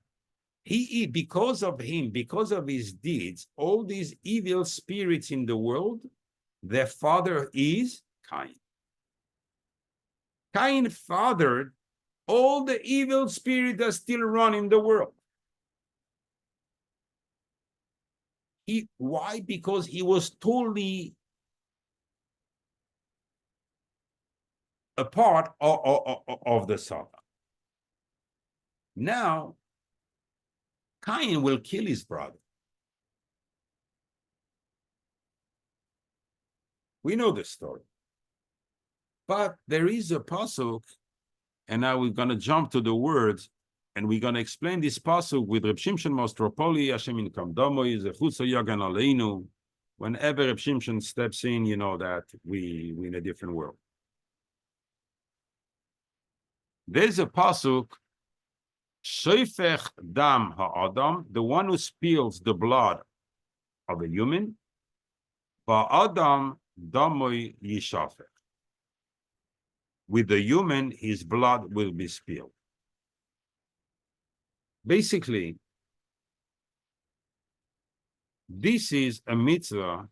because of him, because of his deeds, all these evil spirits in the world, their father is Cain. Cain fathered all the evil spirits that still run in the world. Why? Because he was totally a part of the saga. Now, Cain will kill his brother. We know the story. But there is a pasuk, and now we're going to jump to the words, and we're going to explain this pasuk with Reb Shimshon Mostropoli, Hashem in Kamdomo, Zechutza Yagan Aleinu. Whenever Reb Shimshon steps in, you know that we're in a different world. There's a pasuk, Shoifech Dam Ha'adam, the one who spills the blood of a human, Ba'adam Damoy Yishafech. With the human, his blood will be spilled. Basically, this is a mitzvah,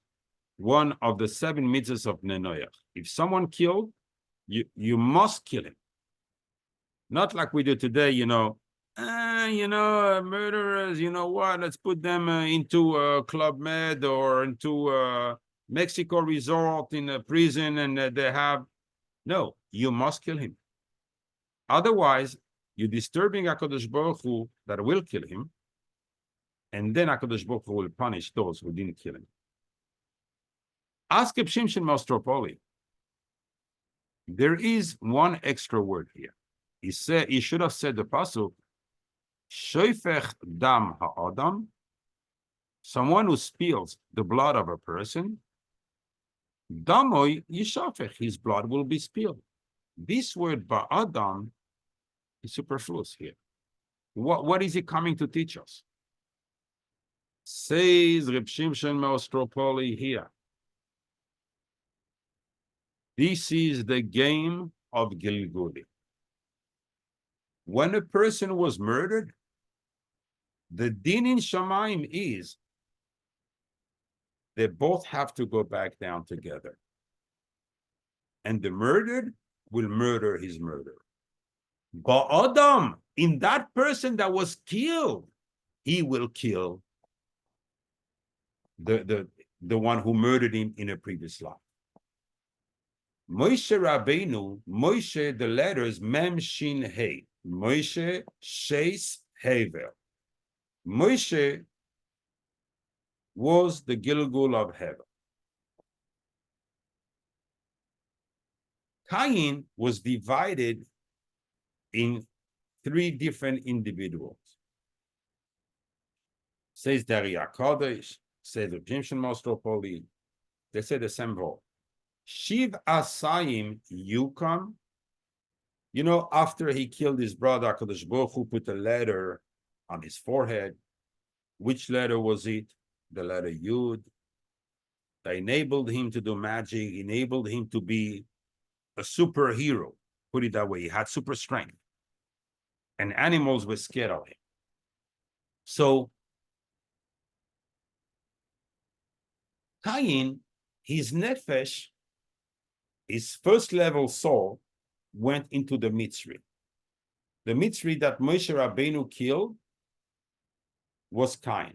one of the 7 mitzvahs of Nenoach. If someone killed, you must kill him. Not like we do today, murderers, you know what, let's put them into a Club Med or into a Mexico resort in a prison, and they have, no, you must kill him. Otherwise, you're disturbing HaKadosh Baruch Hu that will kill him, and then HaKadosh Baruch Hu will punish those who didn't kill him. Ask Reb Shimshon Mostropoli. There is one extra word here. He should have said the pasuk, Shoifech Dam Ha'adam, someone who spills the blood of a person, Damoy Yishafech, his blood will be spilled. This word Ba'adam is superfluous here. What is he coming to teach us? Says Reb Shimshon Mostropoli here. This is the game of Gilguli. When a person was murdered, the din in Shamayim is they both have to go back down together. And the murdered will murder his murderer. Ba'adam, in that person that was killed, he will kill the one who murdered him in a previous life. Moshe Rabbeinu, Moshe, the letters Mem Shin He, Moshe Sheis Hevel. Moshe was the Gilgul of Hevel. Cain was divided in 3 different individuals. Says Daria Kodesh, says the Egyptian Mostropoli, they say the same word. Shiv Asayim Yukam. You know, after he killed his brother, Kadosh Baruch Hu put a letter on his forehead. Which letter was it? The letter Yud. That enabled him to do magic, enabled him to be a superhero. Put it that way. He had super strength. And animals were scared of him. So, Cain, his nefesh, his first level soul, went into the Mitzri. The Mitzri that Moshe Rabbeinu killed was Cain.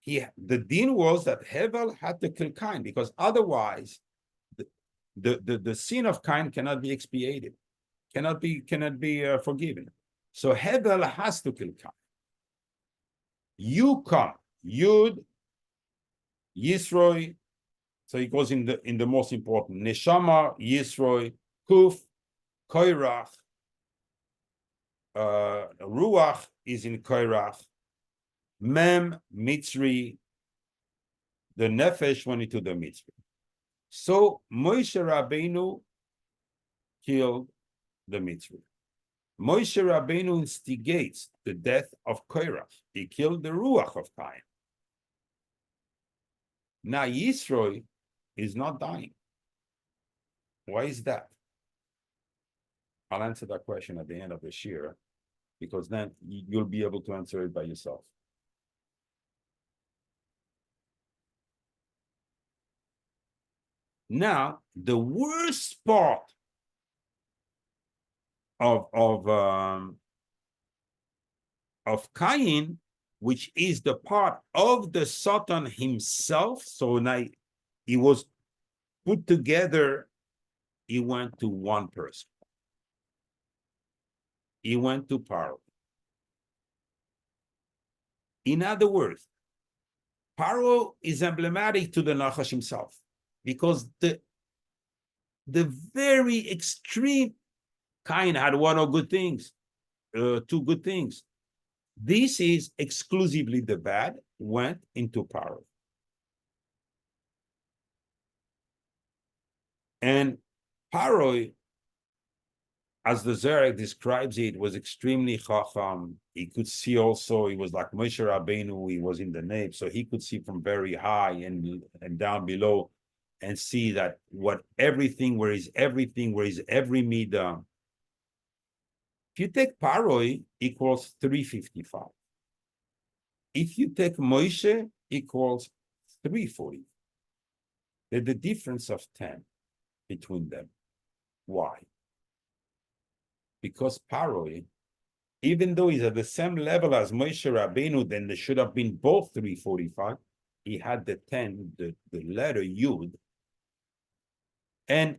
The din was that Hevel had to kill Cain, because otherwise the sin of Cain cannot be expiated, cannot be forgiven. So Hevel has to kill Cain. You come, Yud, Yisroi. So it goes in the most important. Neshama, Yisroi, Kuf, Koirach, Ruach is in Koirach, Mem, Mitzri, the Nefesh went into the Mitzri. So Moshe Rabbeinu killed the Mitzri. Moshe Rabbeinu instigates the death of Koirach. He killed the Ruach of Cain. Now Yisroi is not dying. Why is that? I'll answer that question at the end of the year, because then you'll be able to answer it by yourself. Now, the worst part of Cain, which is the part of the Satan himself, so now he was put together, he went to one person. He went to Pharaoh. In other words, Pharaoh is emblematic to the Nachash himself, because the very extreme Cain had one or good things, 2 good things. This is exclusively the bad, went into Pharaoh. And Pharaoh, as the Zohar describes it, was extremely chacham. He could see also, he was like Moshe Rabbeinu, he was in the Nave, so he could see from very high and down below, and see that where is every midah. If you take Pharaoh, equals 355. If you take Moshe, equals 340. There's the difference of 10 between them. Why? Because Pharaoh, even though he's at the same level as Moshe Rabbeinu, then there should have been both 345. He had the 10, the letter Yud. And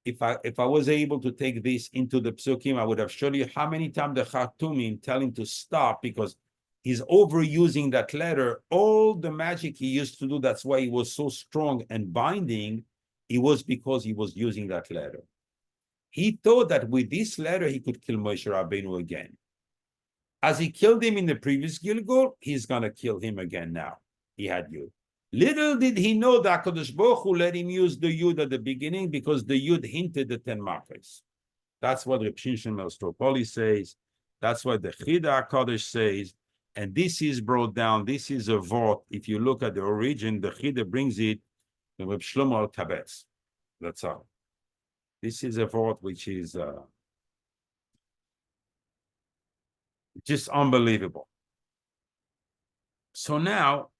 if I was able to take this into the Psukim, I would have shown you how many times the Khatumim tell him to stop, because he's overusing that letter. All the magic he used to do, that's why he was so strong and binding, it was because he was using that letter. He thought that with this letter, he could kill Moshe Rabbeinu again. As he killed him in the previous Gilgul, he's going to kill him again now. He had Yud. Little did he know that HaKadosh Baruch Hu let him use the Yud at the beginning, because the Yud hinted the 10 markers. That's what Reb Shimshon Melstropoli says. That's what the Chida HaKadosh says. And this is brought down. This is a vort. If you look at the origin, the Chida brings it to Reb Shlomo Tabetz. That's all. This is a vort which is just unbelievable. So now,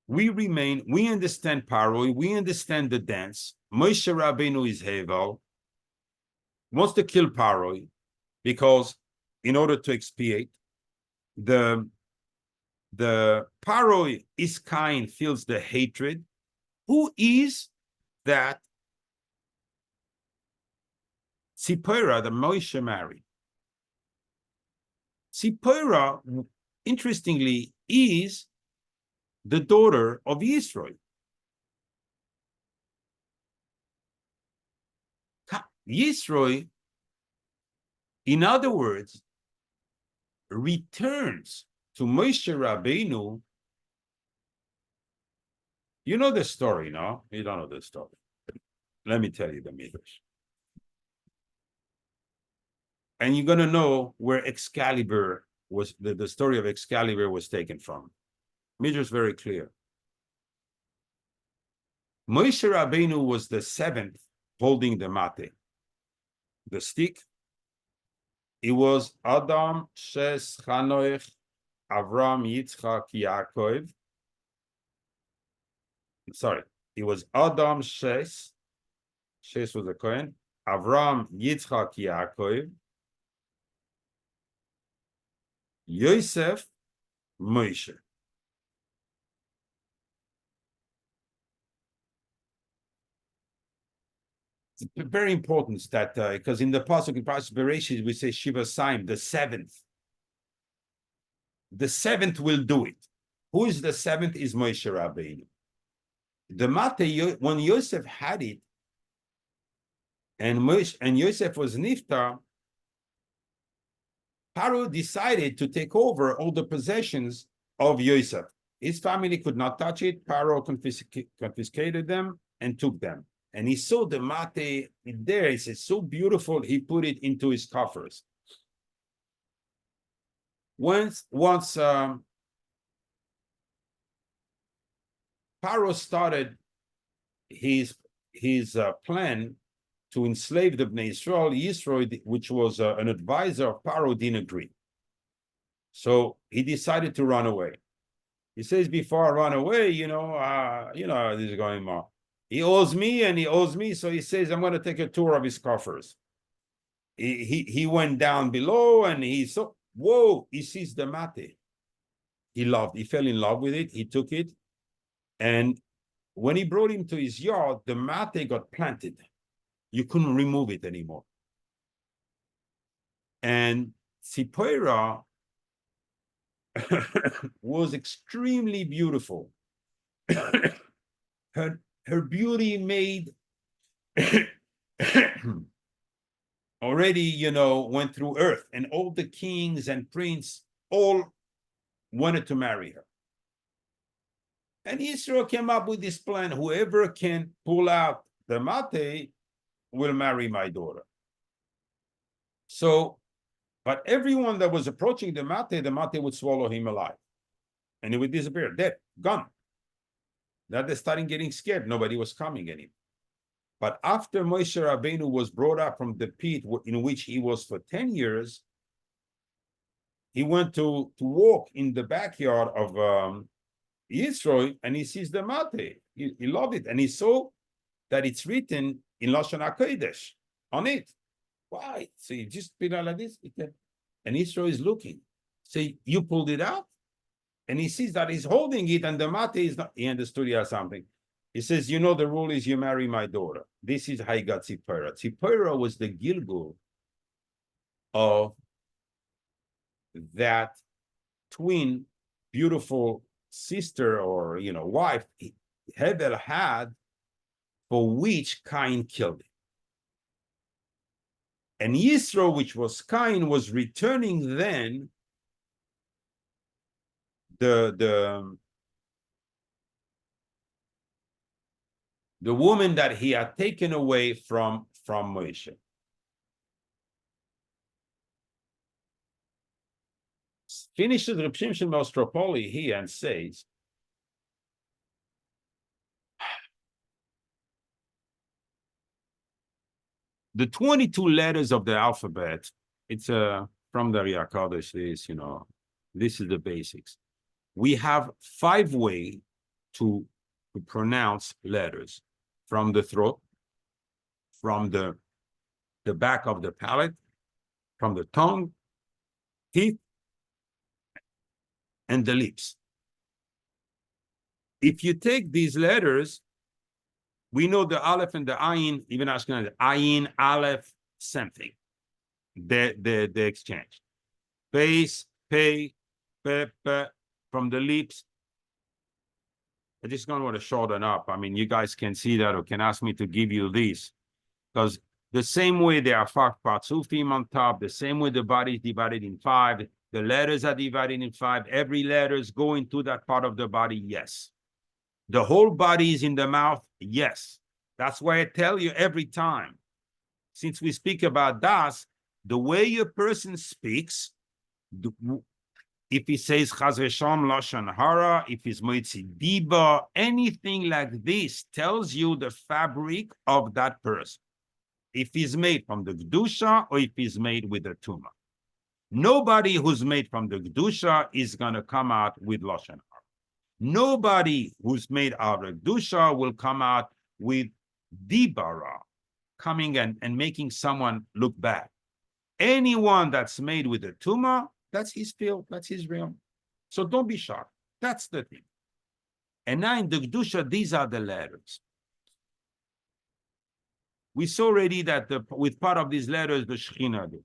we understand Pharaoh, we understand the dance. Moshe Rabbeinu is Hevel, wants to kill Pharaoh, because in order to expiate, the the Pharaoh is kind, feels the hatred. Who is that Zipporah that Moshe married? Zipporah, interestingly, is the daughter of Israel. Israel, in other words, returns to Moshe Rabbeinu. You know the story, no? You don't know the story. Let me tell you the midrash. And you're going to know where Excalibur was, the story of Excalibur was taken from. Midrash is very clear. Moshe Rabbeinu was the seventh holding the mate, the stick. It was Adam, Shes, Chanoich, Avram, Yitzchak, Yaakov. Sorry, it was Adam, Shes was a Kohen, Avram, Yitzchak, Yaakov, Yosef, Moshe. It's very important that because in the pasuk in Parashat Bereshit we say Shiva Saim, the seventh. The seventh will do it. Who is the seventh? Is Moshe Rabbeinu. The mate, when Yosef had it, and Yosef was niftar, Pharaoh decided to take over all the possessions of Yosef. His family could not touch it. Pharaoh confiscated them and took them. And he saw the mate there. He said, so beautiful, he put it into his coffers. Once Pharaoh started his plan to enslave the Bnei Israel, which was an advisor of Pharaoh, didn't agree. So he decided to run away. He says, before I run away, you know how this is going on. He owes me and he owes me. So he says, I'm going to take a tour of his coffers. He went down below and he saw, whoa, he sees the mate. He fell in love with it. He took it. And when he brought him to his yard, the mate got planted. You couldn't remove it anymore. And Zipporah was extremely beautiful. Her beauty made already, went through earth, and all the kings and princes all wanted to marry her. And Israel came up with this plan: whoever can pull out the mate will marry my daughter. So, but everyone that was approaching the mate would swallow him alive, and he would disappear, dead, gone. That they're starting getting scared. Nobody was coming anymore. But after Moshe Rabbeinu was brought up from the pit in which he was for 10 years, he went to walk in the backyard of Israel, and he sees the mate. He loved it, and he saw that it's written in Lashon HaKodesh on it. Why? So you just put it like this, and Israel is looking. So you pulled it out? And he sees that he's holding it, and the mate is not. He understood he has something. He says, the rule is you marry my daughter. This is how he got Zipporah. Zipporah was the Gilgul of that twin, beautiful sister or, wife Hevel had, for which Cain killed him. And Yisro, which was Cain, was returning then the woman that he had taken away from Moshe. Finishes Reb Shimshon Mostropoli here and says, the 22 letters of the alphabet, it's from the Riyah Kodesh, this is the basics. We have 5 ways to pronounce letters: from the throat, from the back of the palate, from the tongue, teeth, and the lips. if you take these letters, we know the Aleph and the Ayin, even Ashkenaz, Ayin, Aleph, something. The exchange. Base, pay, pe, from the lips. I just don't want to shorten up. I mean, you guys can see that or can ask me to give you this. Because the same way there are five partsufim on top, the same way the body is divided in five, the letters are divided in five, every letter is going to that part of the body, yes. The whole body is in the mouth, yes. That's why I tell you every time. Since we speak about das, the way a person speaks, if he says chas v'shalom lashon hara, if he's moitzi diba, anything like this tells you the fabric of that person. If he's made from the Kedusha or if he's made with the Tumah. Nobody who's made from the Kedusha is going to come out with Lashon Hara. Nobody who's made out of Kedusha will come out with Dibara, coming and making someone look bad. Anyone that's made with the Tumah, that's his field, that's his realm. So don't be shocked. That's the thing. And now in the Kedusha, these are the letters. We saw already that with part of these letters, the Shekhinah did.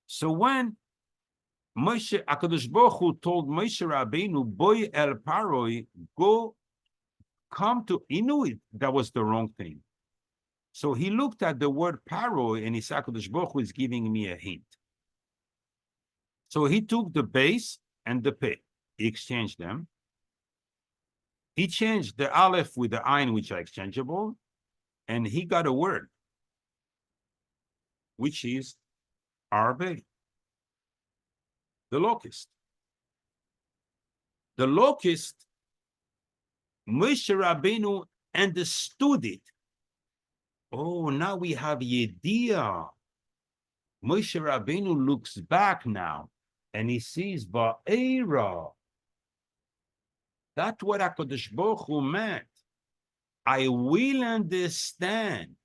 So when Moshe, HaKadosh Baruch Hu told Moshe Rabbeinu, boy el Paroi, go, come to, he knew it, that was the wrong thing. So he looked at the word Paroi and he said, HaKadosh Baruch Hu is giving me a hint. So he took the base and the pei. He exchanged them. He changed the Aleph with the Ayin, which are exchangeable, and he got a word, which is Arbe, the locust. The locust, Moshe Rabbeinu understood it. Oh, now we have Yediyah. Moshe Rabbeinu looks back now and he sees Ba'era. That's what HaKadosh Baruch Hu meant. I will understand.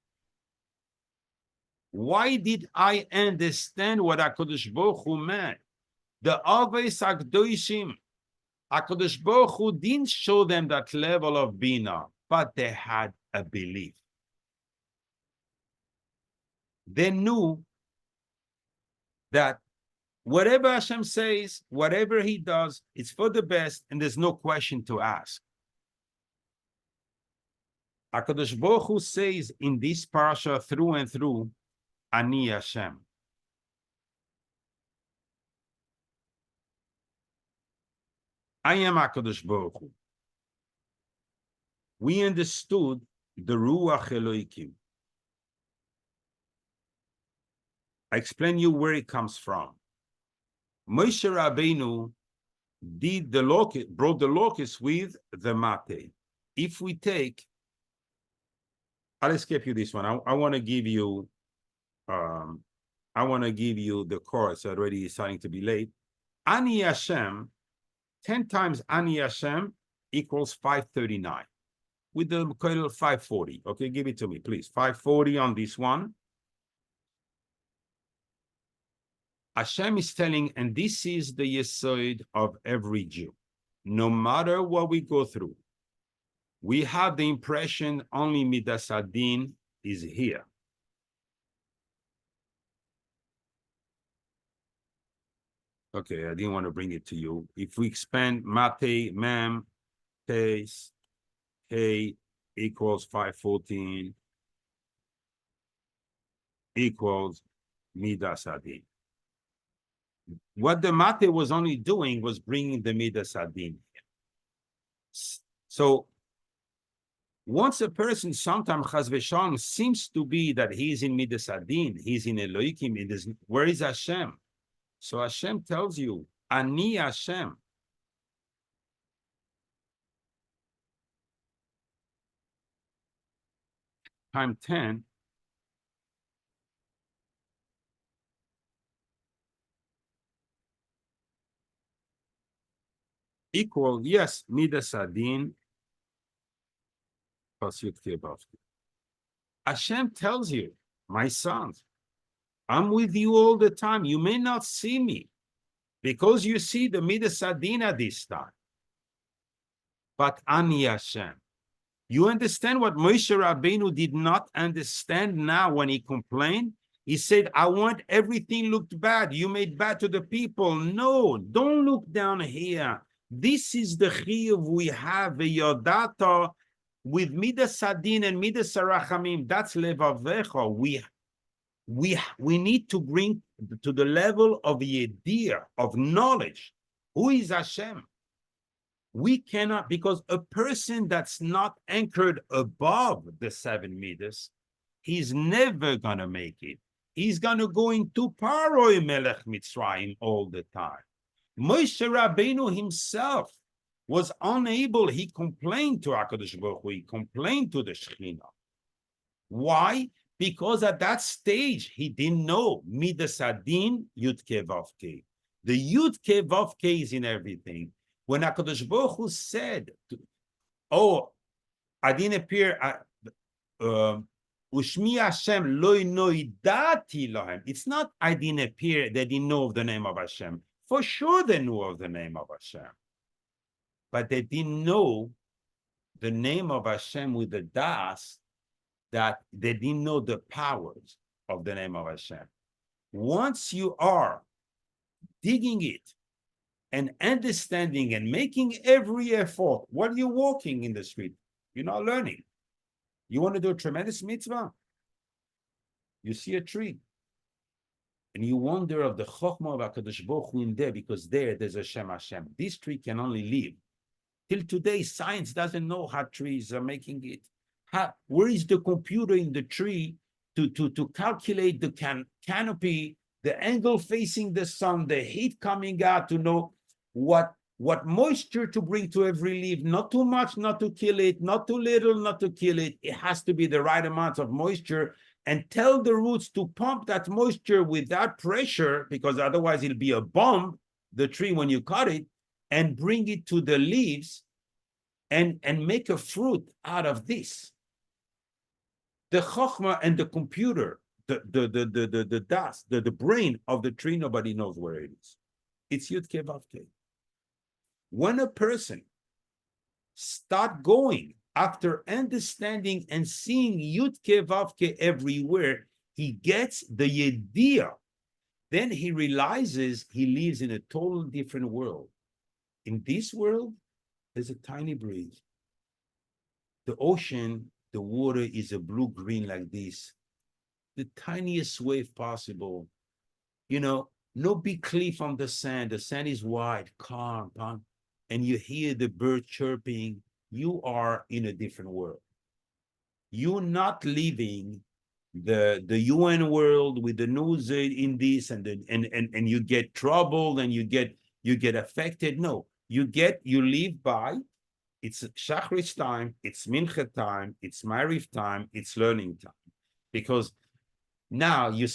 Why did I understand what HaKadosh Baruch Hu meant? The Avos HaKadoshim, HaKadosh Baruch Hu didn't show them that level of Bina, but they had a belief. They knew that whatever Hashem says, whatever he does, it's for the best, and there's no question to ask. HaKadosh Baruch Hu says in this parasha through and through, Ani Hashem. I am HaKadosh Baruch Hu. We understood the Ruach Elohim. I explain you where it comes from. Moshe Rabbeinu did the locust, brought the locust with the mate. If we take, I'll escape you this one. I want to give you, the chorus. Already is starting to be late. Ani Hashem, 10 times Ani Hashem equals 539. With the Koil 540. Okay, give it to me, please. 540 on this one. Hashem is telling, and this is the yesod of every Jew. No matter what we go through, we have the impression only Midas Adin is here. Okay, I didn't want to bring it to you. If we expand Mate, Mem, Tes, Hey equals 514 equals Midas Adin. What the Mate was only doing was bringing the Midas Adin here. So once a person sometimes Chas v'Shalom seems to be that he's in Midas Adin, he's in Elohim, where is Hashem? So Hashem tells you, Ani Hashem. Time 10. Equal, yes, Midas Adin. Hashem tells you, my sons, I'm with you all the time. You may not see me because you see the Midas Adin at this time. but Ani Hashem. You understand what Moshe Rabbeinu did not understand now when he complained? He said, I want everything looked bad. You made bad to the people. No, don't look down here. This is the chiyuv we have, a yodata, with midas adin and midas arachamim. That's levavecha. We need to bring to the level of yediyah, of knowledge. Who is Hashem? We cannot, because a person that's not anchored above the 7 meters, he's never going to make it. He's going to go into Pharaoh Melech Mitzrayim all the time. Moshe Rabbeinu himself was unable. He complained to HaKadosh Baruch Hu. He complained to the Shekhinah. Why? Because at that stage, he didn't know Midas Adin, Yud Ke Vav Ke. The Yud Ke Vav Ke is in everything. When HaKadosh Baruch Hu said, oh, I didn't appear, Ushmi Hashem lo noidati lahem. It's not I didn't appear, they didn't know of the name of Hashem. For sure they knew of the name of Hashem. But they didn't know the name of Hashem with the das, that they didn't know the powers of the name of Hashem. Once you are digging it, and understanding and making every effort while you're walking in the street, you're not learning. You want to do a tremendous mitzvah? You see a tree, and you wonder of the chokhmah of HaKadosh Baruch Hu in there, because there's Hashem. This tree can only live. Till today, science doesn't know how trees are making it. Where is the computer in the tree to calculate the canopy, the angle facing the sun, the heat coming out, to know what moisture to bring to every leaf, not too much, not to kill it, not too little, not to kill it. It has to be the right amount of moisture, and tell the roots to pump that moisture without pressure, because otherwise it'll be a bomb, the tree, when you cut it, and bring it to the leaves and make a fruit out of this. The chokhmah and the computer, the dust, the brain of the tree, nobody knows where it is. It's Yud Ke Vav Ke. When a person start going after understanding and seeing Yud Ke Vav Ke everywhere, he gets the yediyah. Then he realizes he lives in a totally different world. In this world, there's a tiny breeze. The ocean, the water is a blue-green like this. The tiniest wave possible. You know, no big cliff on the sand. The sand is wide, calm, and you hear the bird chirping. You are in a different world. You're not living the UN world with the news in this, and you get troubled and you get affected. No, you live by, it's Shachris time, it's Mincha time, it's Ma'ariv time, it's learning time. Because now you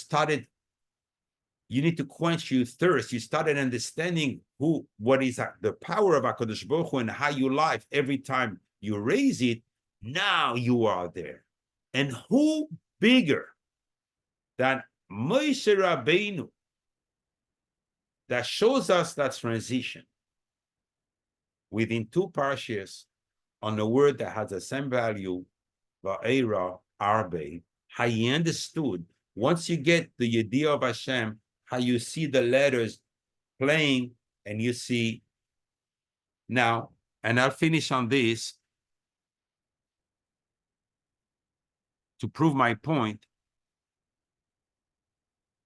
need to quench your thirst. You started understanding what is the power of HaKadosh Baruch Hu and how you live every time you raise it. Now you are there. And who bigger than Moshe Rabbeinu that shows us that transition within 2 parshas on a word that has the same value, Va'era, Arbe, how he understood. Once you get the idea of Hashem, how you see the letters playing, and you see now, and I'll finish on this to prove my point.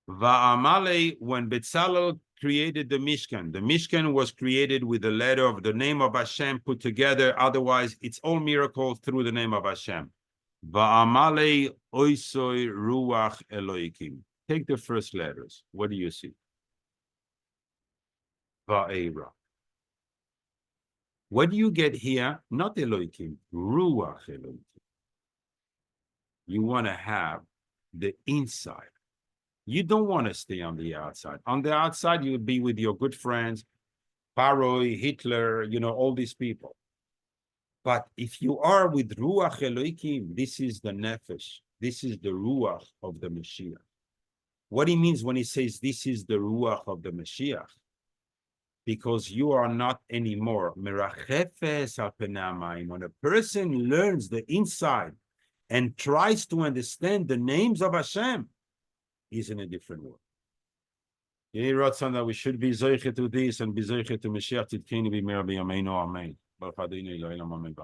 Va'amale, when Betzalel created the Mishkan was created with the letter of the name of Hashem put together. Otherwise, it's all miracles through the name of Hashem. Va'amale oisoi ruach Elohim. Take the first letters. What do you see? Va'era. What do you get here? Not Elohim, ruach Elohim. You want to have the inside. You don't want to stay on the outside. On the outside, you'll be with your good friends, Pharaoh, Hitler, all these people. But if you are with Ruach Elohim, this is the Nefesh. This is the Ruach of the Mashiach. What he means when he says this is the Ruach of the Mashiach, because you are not anymore. Merachefes al pnei hamayim. When a person learns the inside and tries to understand the names of Hashem, he's in a different world. He wrote something that we should be zoiche to this and be zoiche to Mashiach Tzidkenu b'meira b'yameinu. Amen. Baruch Adonai Eloheinu, amen.